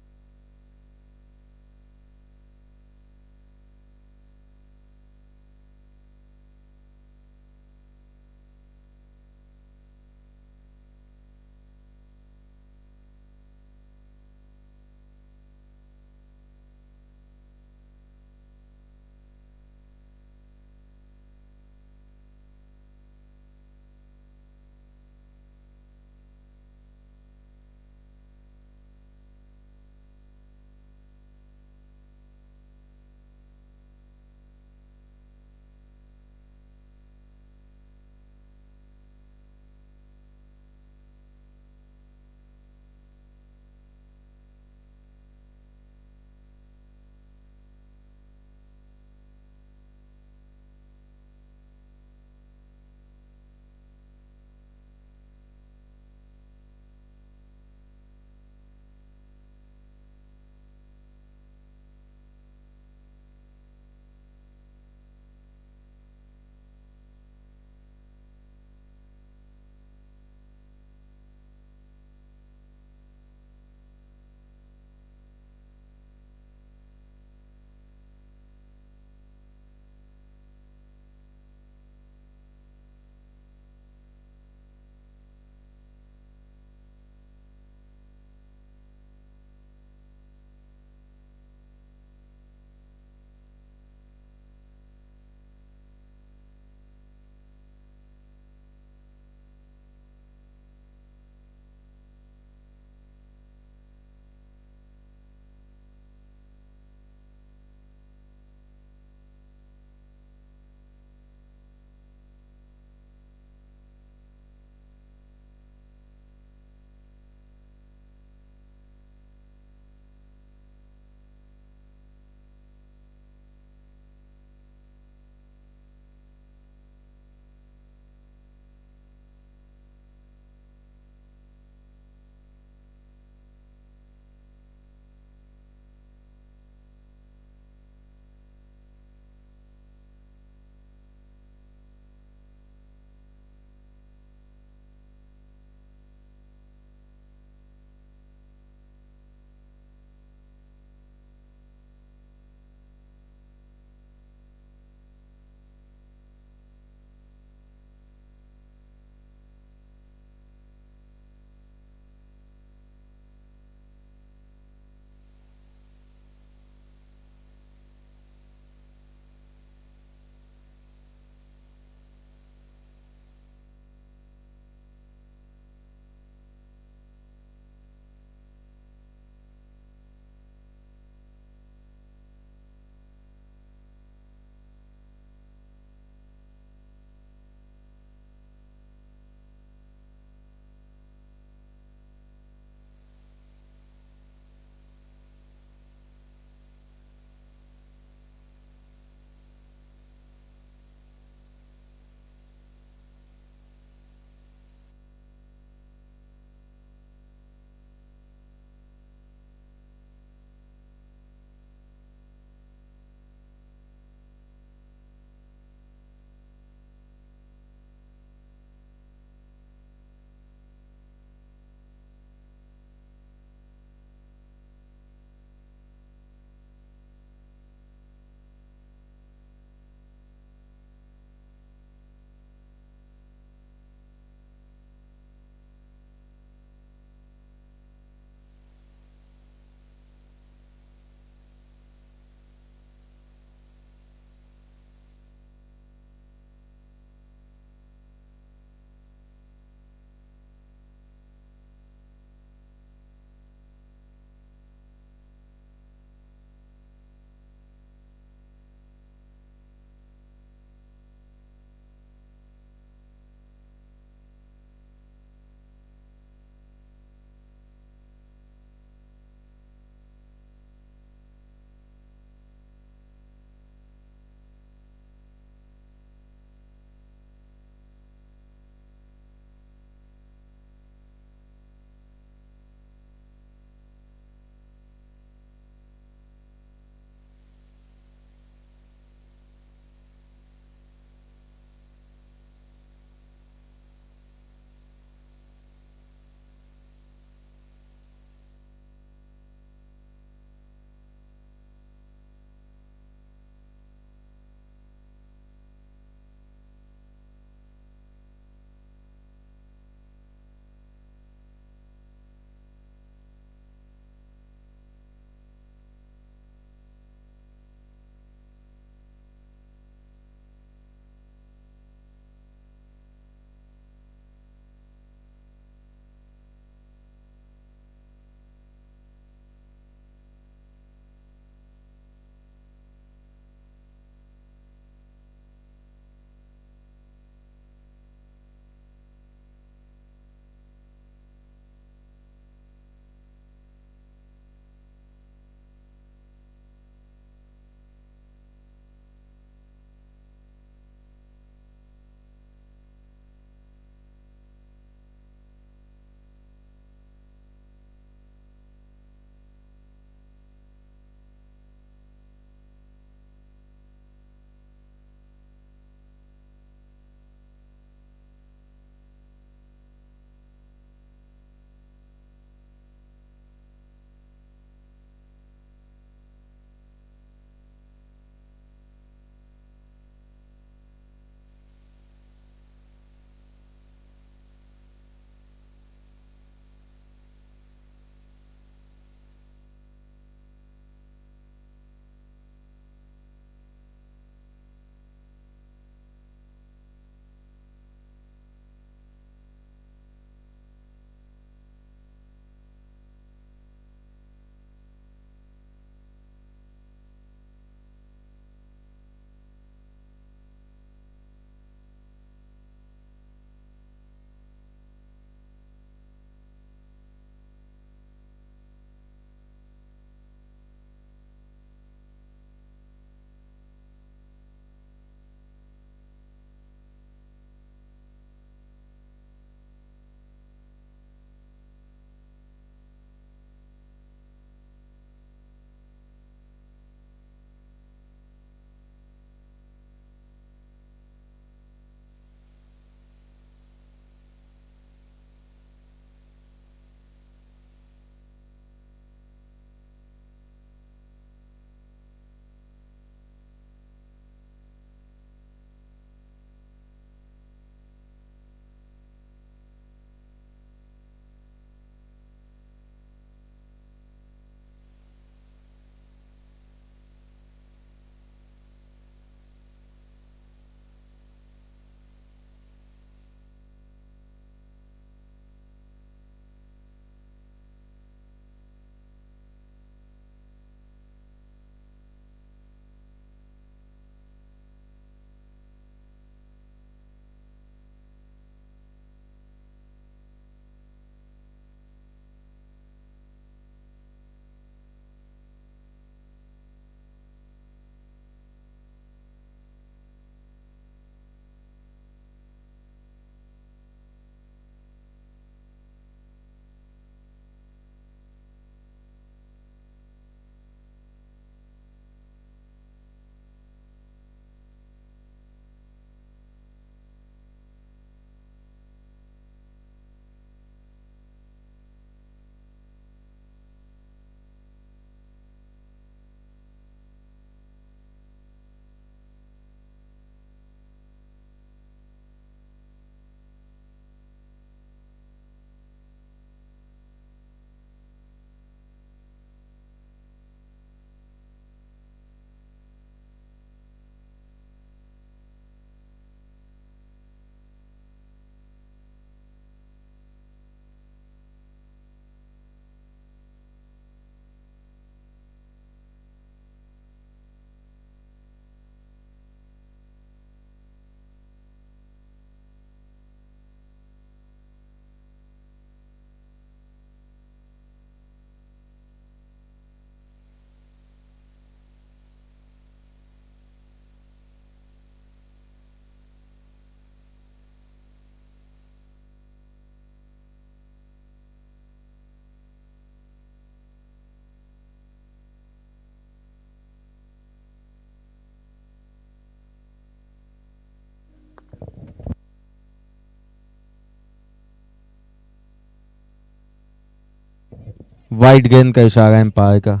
B: वाइट गेंद का इशारा एम्पायर का।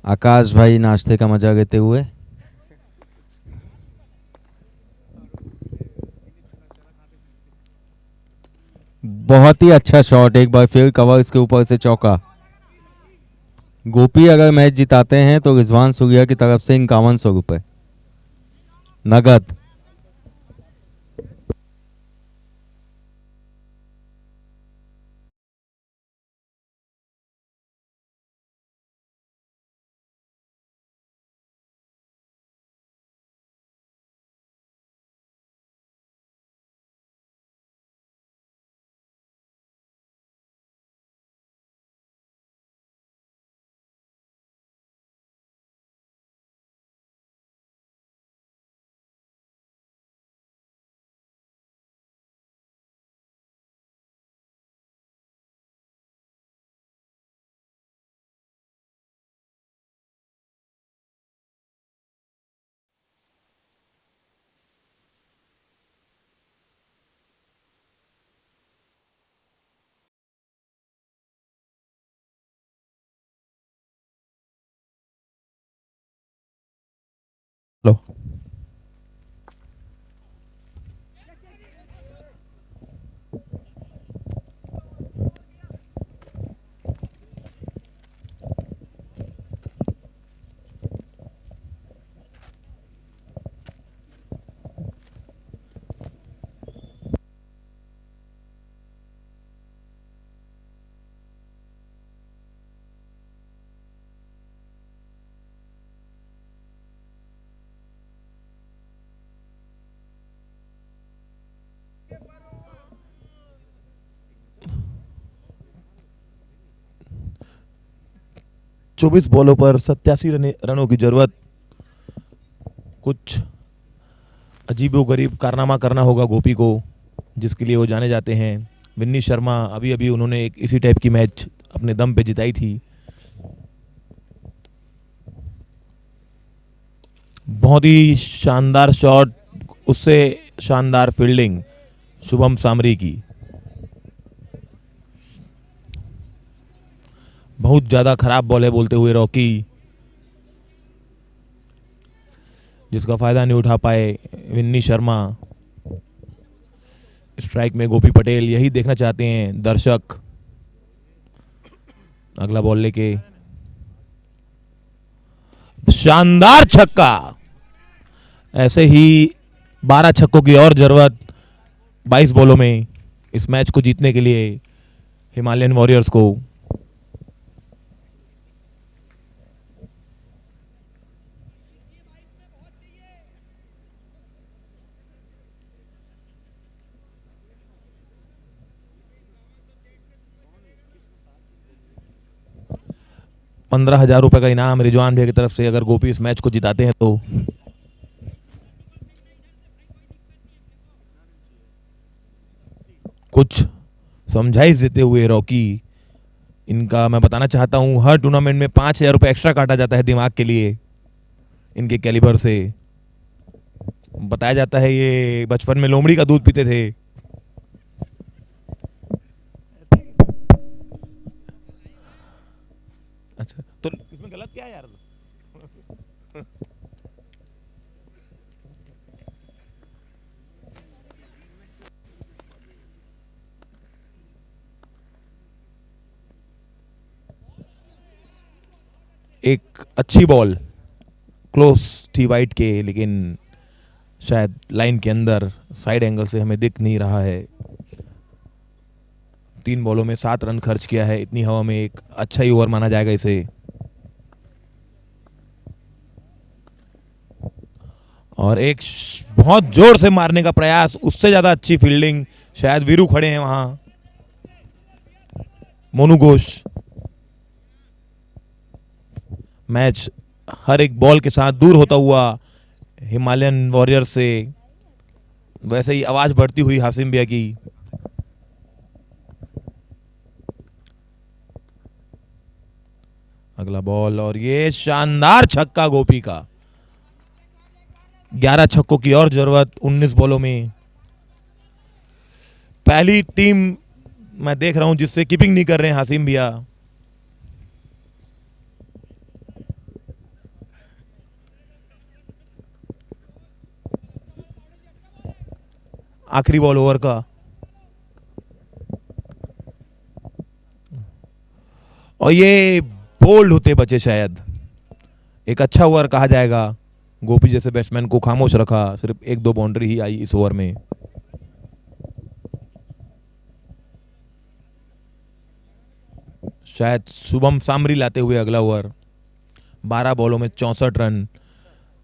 B: आकाश भाई नाश्ते का मजा लेते हुए। बहुत ही अच्छा शॉट, एक बार फिर कवर इसके ऊपर से चौका। गोपी अगर मैच जिताते हैं तो रिजवान सूर्या की तरफ से 5100 रुपए नगद।
C: लो। चौबीस बॉलों पर 87 रनों की जरूरत। कुछ अजीबोगरीब कारनामा करना होगा गोपी को, जिसके लिए वो जाने जाते हैं। विन्नी शर्मा अभी अभी उन्होंने एक इसी टाइप की मैच अपने दम पे जिताई थी। बहुत ही शानदार शॉट, उससे शानदार फील्डिंग शुभम सामरी की। बहुत ज्यादा खराब बॉल है बोलते हुए रॉकी, जिसका फायदा नहीं उठा पाए विन्नी शर्मा। स्ट्राइक में गोपी पटेल, यही देखना चाहते हैं दर्शक। अगला बॉल लेके शानदार छक्का। ऐसे ही 12 छक्कों की और जरूरत 22 बॉलों में इस मैच को जीतने के लिए हिमालयन वॉरियर्स को। ₹15,000 का इनाम रिजवान भैया की तरफ से अगर गोपी इस मैच को जिताते हैं तो। कुछ समझाइश देते हुए रॉकी, इनका मैं बताना चाहता हूं हर टूर्नामेंट में ₹5,000 एक्स्ट्रा काटा जाता है दिमाग के लिए। इनके कैलिबर से बताया जाता है ये बचपन में लोमड़ी का दूध पीते थे। अच्छा, तो इसमें गलत क्या है यार? एक अच्छी बॉल क्लोज थी वाइट के, लेकिन शायद लाइन के अंदर साइड एंगल से हमें दिख नहीं रहा है। 3 बॉलों में 7 रन खर्च किया है, इतनी हवा में एक अच्छा ही ओवर माना जाएगा इसे। और एक बहुत जोर से मारने का प्रयास, उससे ज्यादा अच्छी फील्डिंग, शायद वीरू खड़े हैं वहां, मोनू घोष। मैच हर एक बॉल के साथ दूर होता हुआ हिमालयन वॉरियर से। वैसे ही आवाज बढ़ती हुई हासिम भैया की। अगला बॉल और ये शानदार छक्का गोपी का। 11 छक्कों की और जरूरत 19 बॉलों में। पहली टीम मैं देख रहा हूं जिससे कीपिंग नहीं कर रहे हैं हासिम भैया। आखिरी बॉल ओवर का, और ये बोल्ड होते बचे शायद। एक अच्छा ओवर कहा जाएगा। गोपी जैसे बैट्समैन को खामोश रखा, सिर्फ 1-2 बाउंड्री ही आई इस ओवर में। शायद शुभम सामरी लाते हुए अगला ओवर। 12 बॉलों में 64 रन,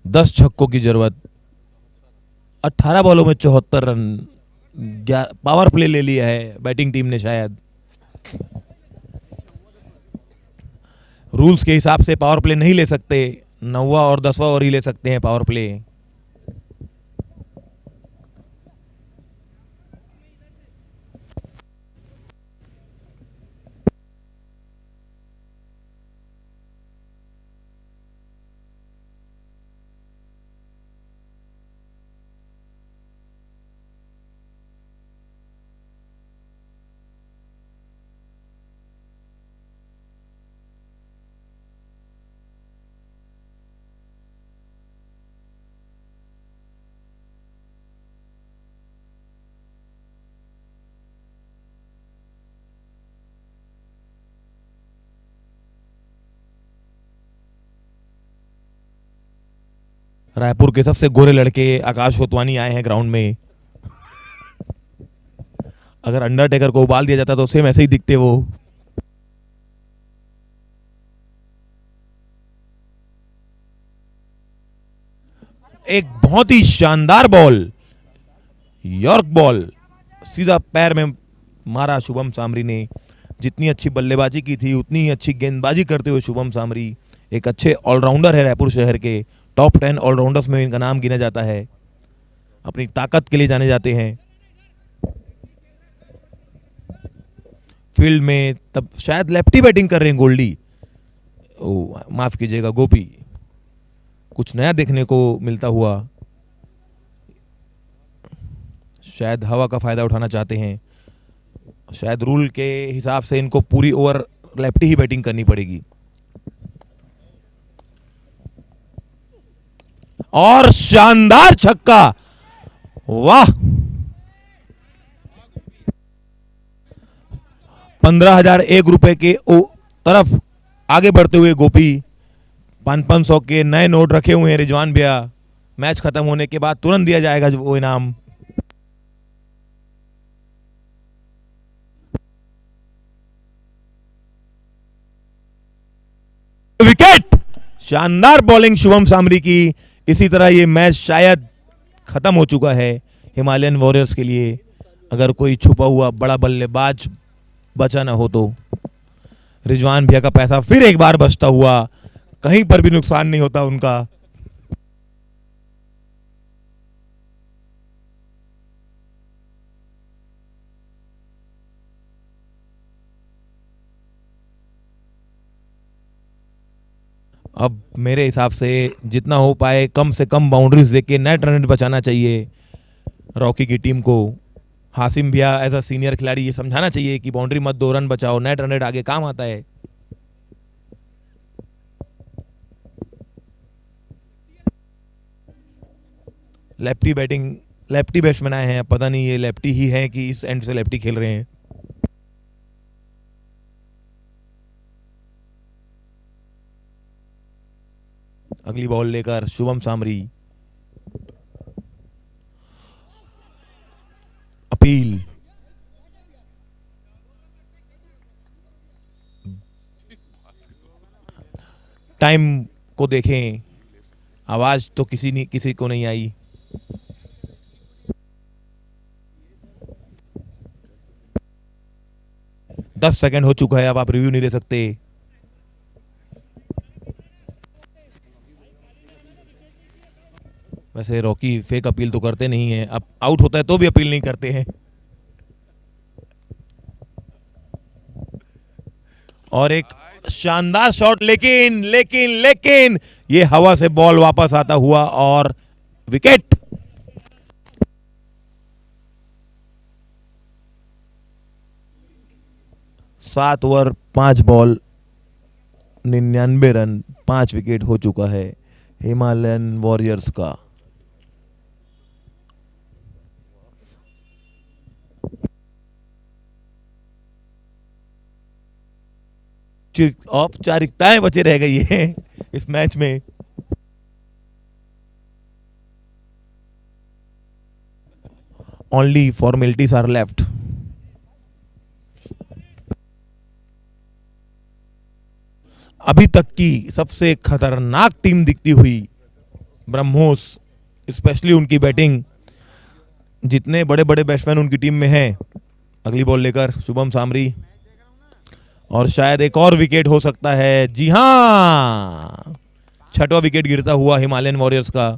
C: 10 छक्कों की जरूरत, 18 बॉलों में 74 रन। पावर प्ले ले लिया है बैटिंग टीम ने शायद। रूल्स के हिसाब से पावर प्ले नहीं ले सकते, 9वां और 10वां ओवर ही ले सकते हैं पावर प्ले। रायपुर के सबसे गोरे लड़के आकाश होतवानी आए हैं ग्राउंड में। अगर अंडरटेकर को उबाल दिया जाता तो सेम ऐसे ही दिखते वो। एक बहुत ही शानदार बॉल, यॉर्क बॉल सीधा पैर में मारा शुभम सामरी ने। जितनी अच्छी बल्लेबाजी की थी उतनी ही अच्छी गेंदबाजी करते हुए शुभम सामरी एक अच्छे ऑलराउंडर है। रायपुर शहर के टॉप 10 ऑलराउंडर्स में इनका नाम गिना जाता है। अपनी ताकत के लिए जाने जाते हैं। फील्ड में तब शायद लेफ्टी बैटिंग कर रहे हैं गोल्डी, माफ कीजिएगा गोपी। कुछ नया देखने को मिलता हुआ, शायद हवा का फायदा उठाना चाहते हैं। शायद रूल के हिसाब से इनको पूरी ओवर लेफ्टी ही बैटिंग करनी पड़ेगी। और शानदार छक्का, वाह। 15,001 रुपए के तरफ आगे बढ़ते हुए गोपी। 500 के नए नोट रखे हुए हैं रिजवान भैया। मैच खत्म होने के बाद तुरंत दिया जाएगा वो इनाम। विकेट, शानदार बॉलिंग शुभम सामरी की। इसी तरह ये मैच शायद खत्म हो चुका है हिमालयन वॉरियर्स के लिए, अगर कोई छुपा हुआ बड़ा बल्लेबाज बचा ना हो तो। रिजवान भैया का पैसा फिर एक बार बचता हुआ, कहीं पर भी नुकसान नहीं होता उनका। अब मेरे हिसाब से जितना हो पाए कम से कम बाउंड्रीज देके नेट रन रेट बचाना चाहिए रॉकी की टीम को। हासिम भैया एज अ सीनियर खिलाड़ी ये समझाना चाहिए कि बाउंड्री मत दो, रन बचाओ, नेट रन रेट आगे काम आता है। लेफ्टी बैटिंग, लेफ्टी बैट्समैन आए हैं, पता नहीं ये लेफ्टी ही हैं कि इस एंड से लेफ्टी खेल रहे हैं। अगली बॉल लेकर शुभम सामरी। अपील, टाइम को देखें, आवाज तो किसी को नहीं आई। दस सेकंड हो चुका है, अब आप रिव्यू नहीं ले सकते। वैसे रॉकी फेक अपील तो करते नहीं है, अब आउट होता है तो भी अपील नहीं करते हैं। और एक शानदार शॉट, लेकिन लेकिन लेकिन ये हवा से बॉल वापस आता हुआ और wicket. 7 over 5 ball 99 run 5 wicket हो चुका है हिमालयन वॉरियर्स का। औपचारिकताएं बचे रह गई है इस मैच में। Only formalities are left. अभी तक की सबसे खतरनाक टीम दिखती हुई ब्रह्मोस, स्पेशली उनकी बैटिंग। जितने बड़े बड़े बैट्समैन उनकी टीम में हैं, अगली बॉल लेकर शुभम सामरी, और शायद एक और विकेट हो सकता है। जी हां, 6वां विकेट गिरता हुआ हिमालयन वॉरियर्स का।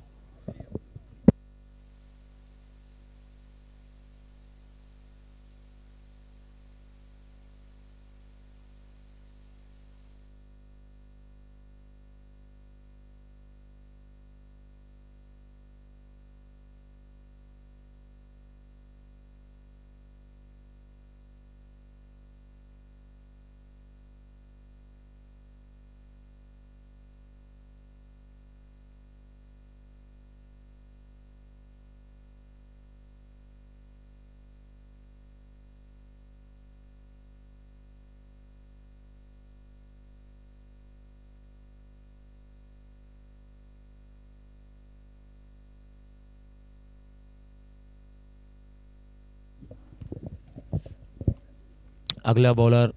C: अगला बॉलर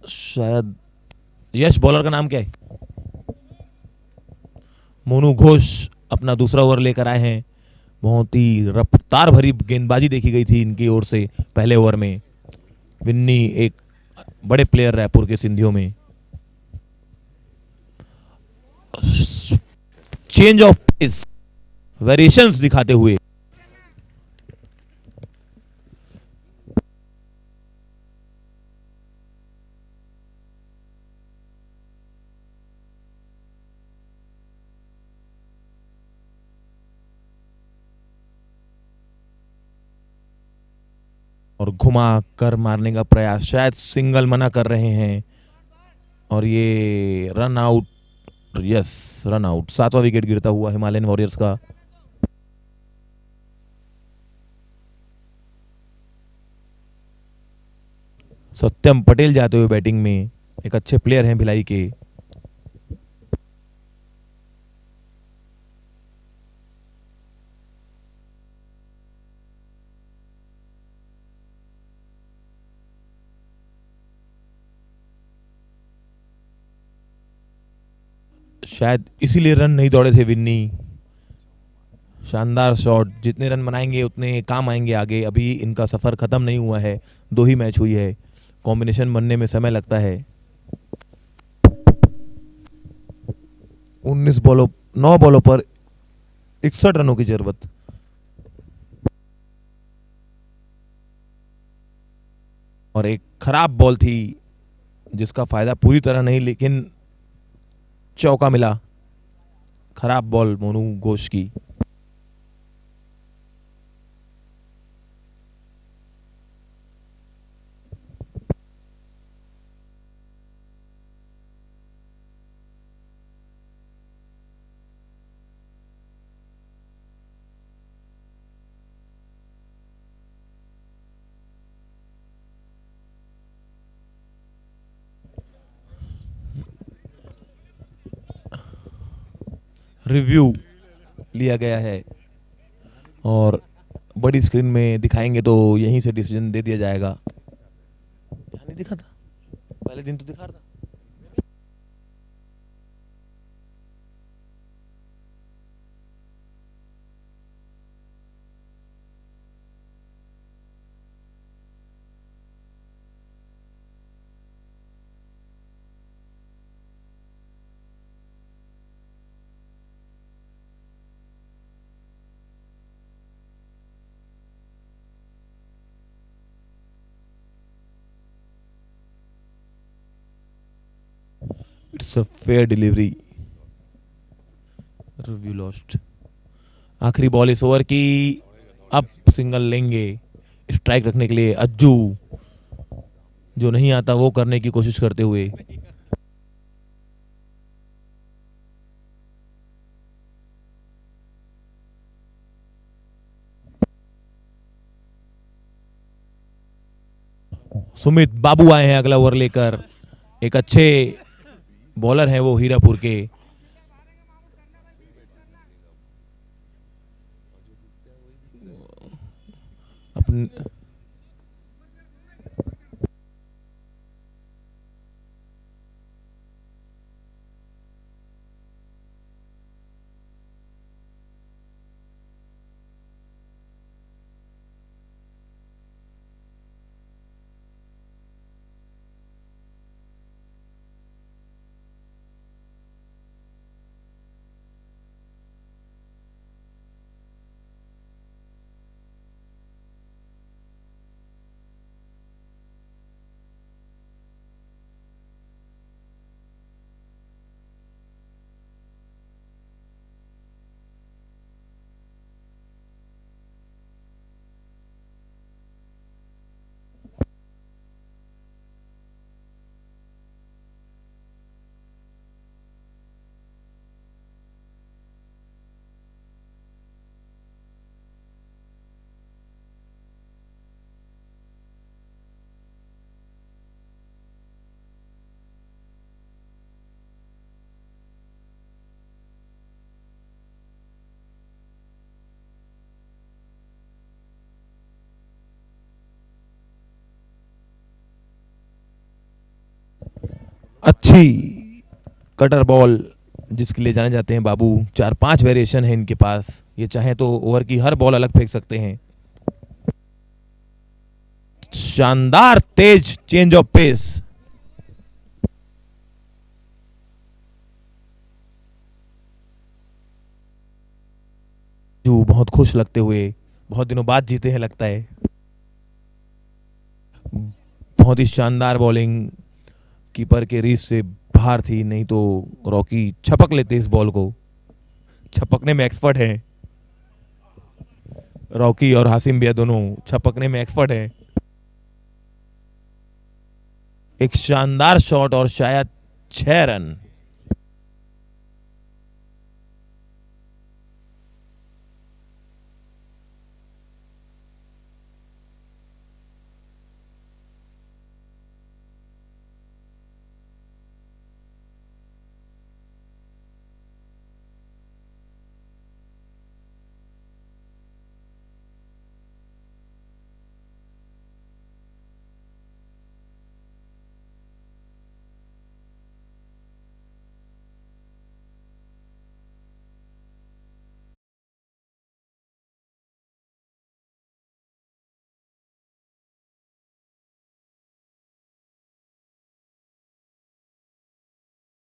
C: शायद यश, बॉलर का नाम क्या है? मोनू घोष अपना दूसरा ओवर लेकर आए हैं। बहुत ही रफ्तार भरी गेंदबाजी देखी गई थी इनकी ओर से पहले ओवर में। विन्नी एक बड़े प्लेयर रायपुर के सिंधियों में। चेंज ऑफ पेस, वेरिएशंस दिखाते हुए और घुमा कर मारने का प्रयास, शायद सिंगल मना कर रहे हैं और ये run out. Yes, run out. 7वां विकेट गिरता हुआ हिमालयन वॉरियर्स का। सत्यम पटेल जाते हुए बैटिंग में, एक अच्छे प्लेयर हैं भिलाई के। शायद इसीलिए रन नहीं दौड़े थे विन्नी। शानदार शॉट, जितने रन बनाएंगे उतने काम आएंगे आगे। अभी इनका सफर खत्म नहीं हुआ है, 2 ही मैच हुई है, कॉम्बिनेशन बनने में समय लगता है। 9 बॉलों पर 61 रनों की जरूरत। और एक खराब बॉल थी जिसका फायदा पूरी तरह नहीं, लेकिन चौका मिला। खराब बॉल मोनू घोष की। रिव्यू लिया गया है और बड़ी स्क्रीन में दिखाएंगे तो यहीं से डिसीजन दे दिया जाएगा। यहाँ नहीं दिखा था, पहले दिन तो दिखा रहा था। It's a fair delivery. Review lost. आखिरी बॉल इस ओवर की। अब सिंगल लेंगे स्ट्राइक रखने के लिए अज्जू। जो नहीं आता वो करने की कोशिश करते हुए। सुमित बाबू आए हैं अगला ओवर लेकर। एक अच्छे बॉलर हैं वो हीरापुर के। अपने अच्छी कटर बॉल जिसके लिए जाने जाते हैं बाबू। 4-5 वेरिएशन है इनके पास। ये चाहे तो ओवर की हर बॉल अलग फेंक सकते हैं। शानदार तेज चेंज ऑफ पेस। जो बहुत खुश लगते हुए, बहुत दिनों बाद जीते हैं लगता है। बहुत ही शानदार बॉलिंग, कीपर के रीच से बाहर थी, नहीं तो रॉकी छपक लेते इस बॉल को। छपकने में एक्सपर्ट हैं रॉकी और हासिम भैया, दोनों छपकने में एक्सपर्ट हैं। एक शानदार शॉट और शायद 6 रन।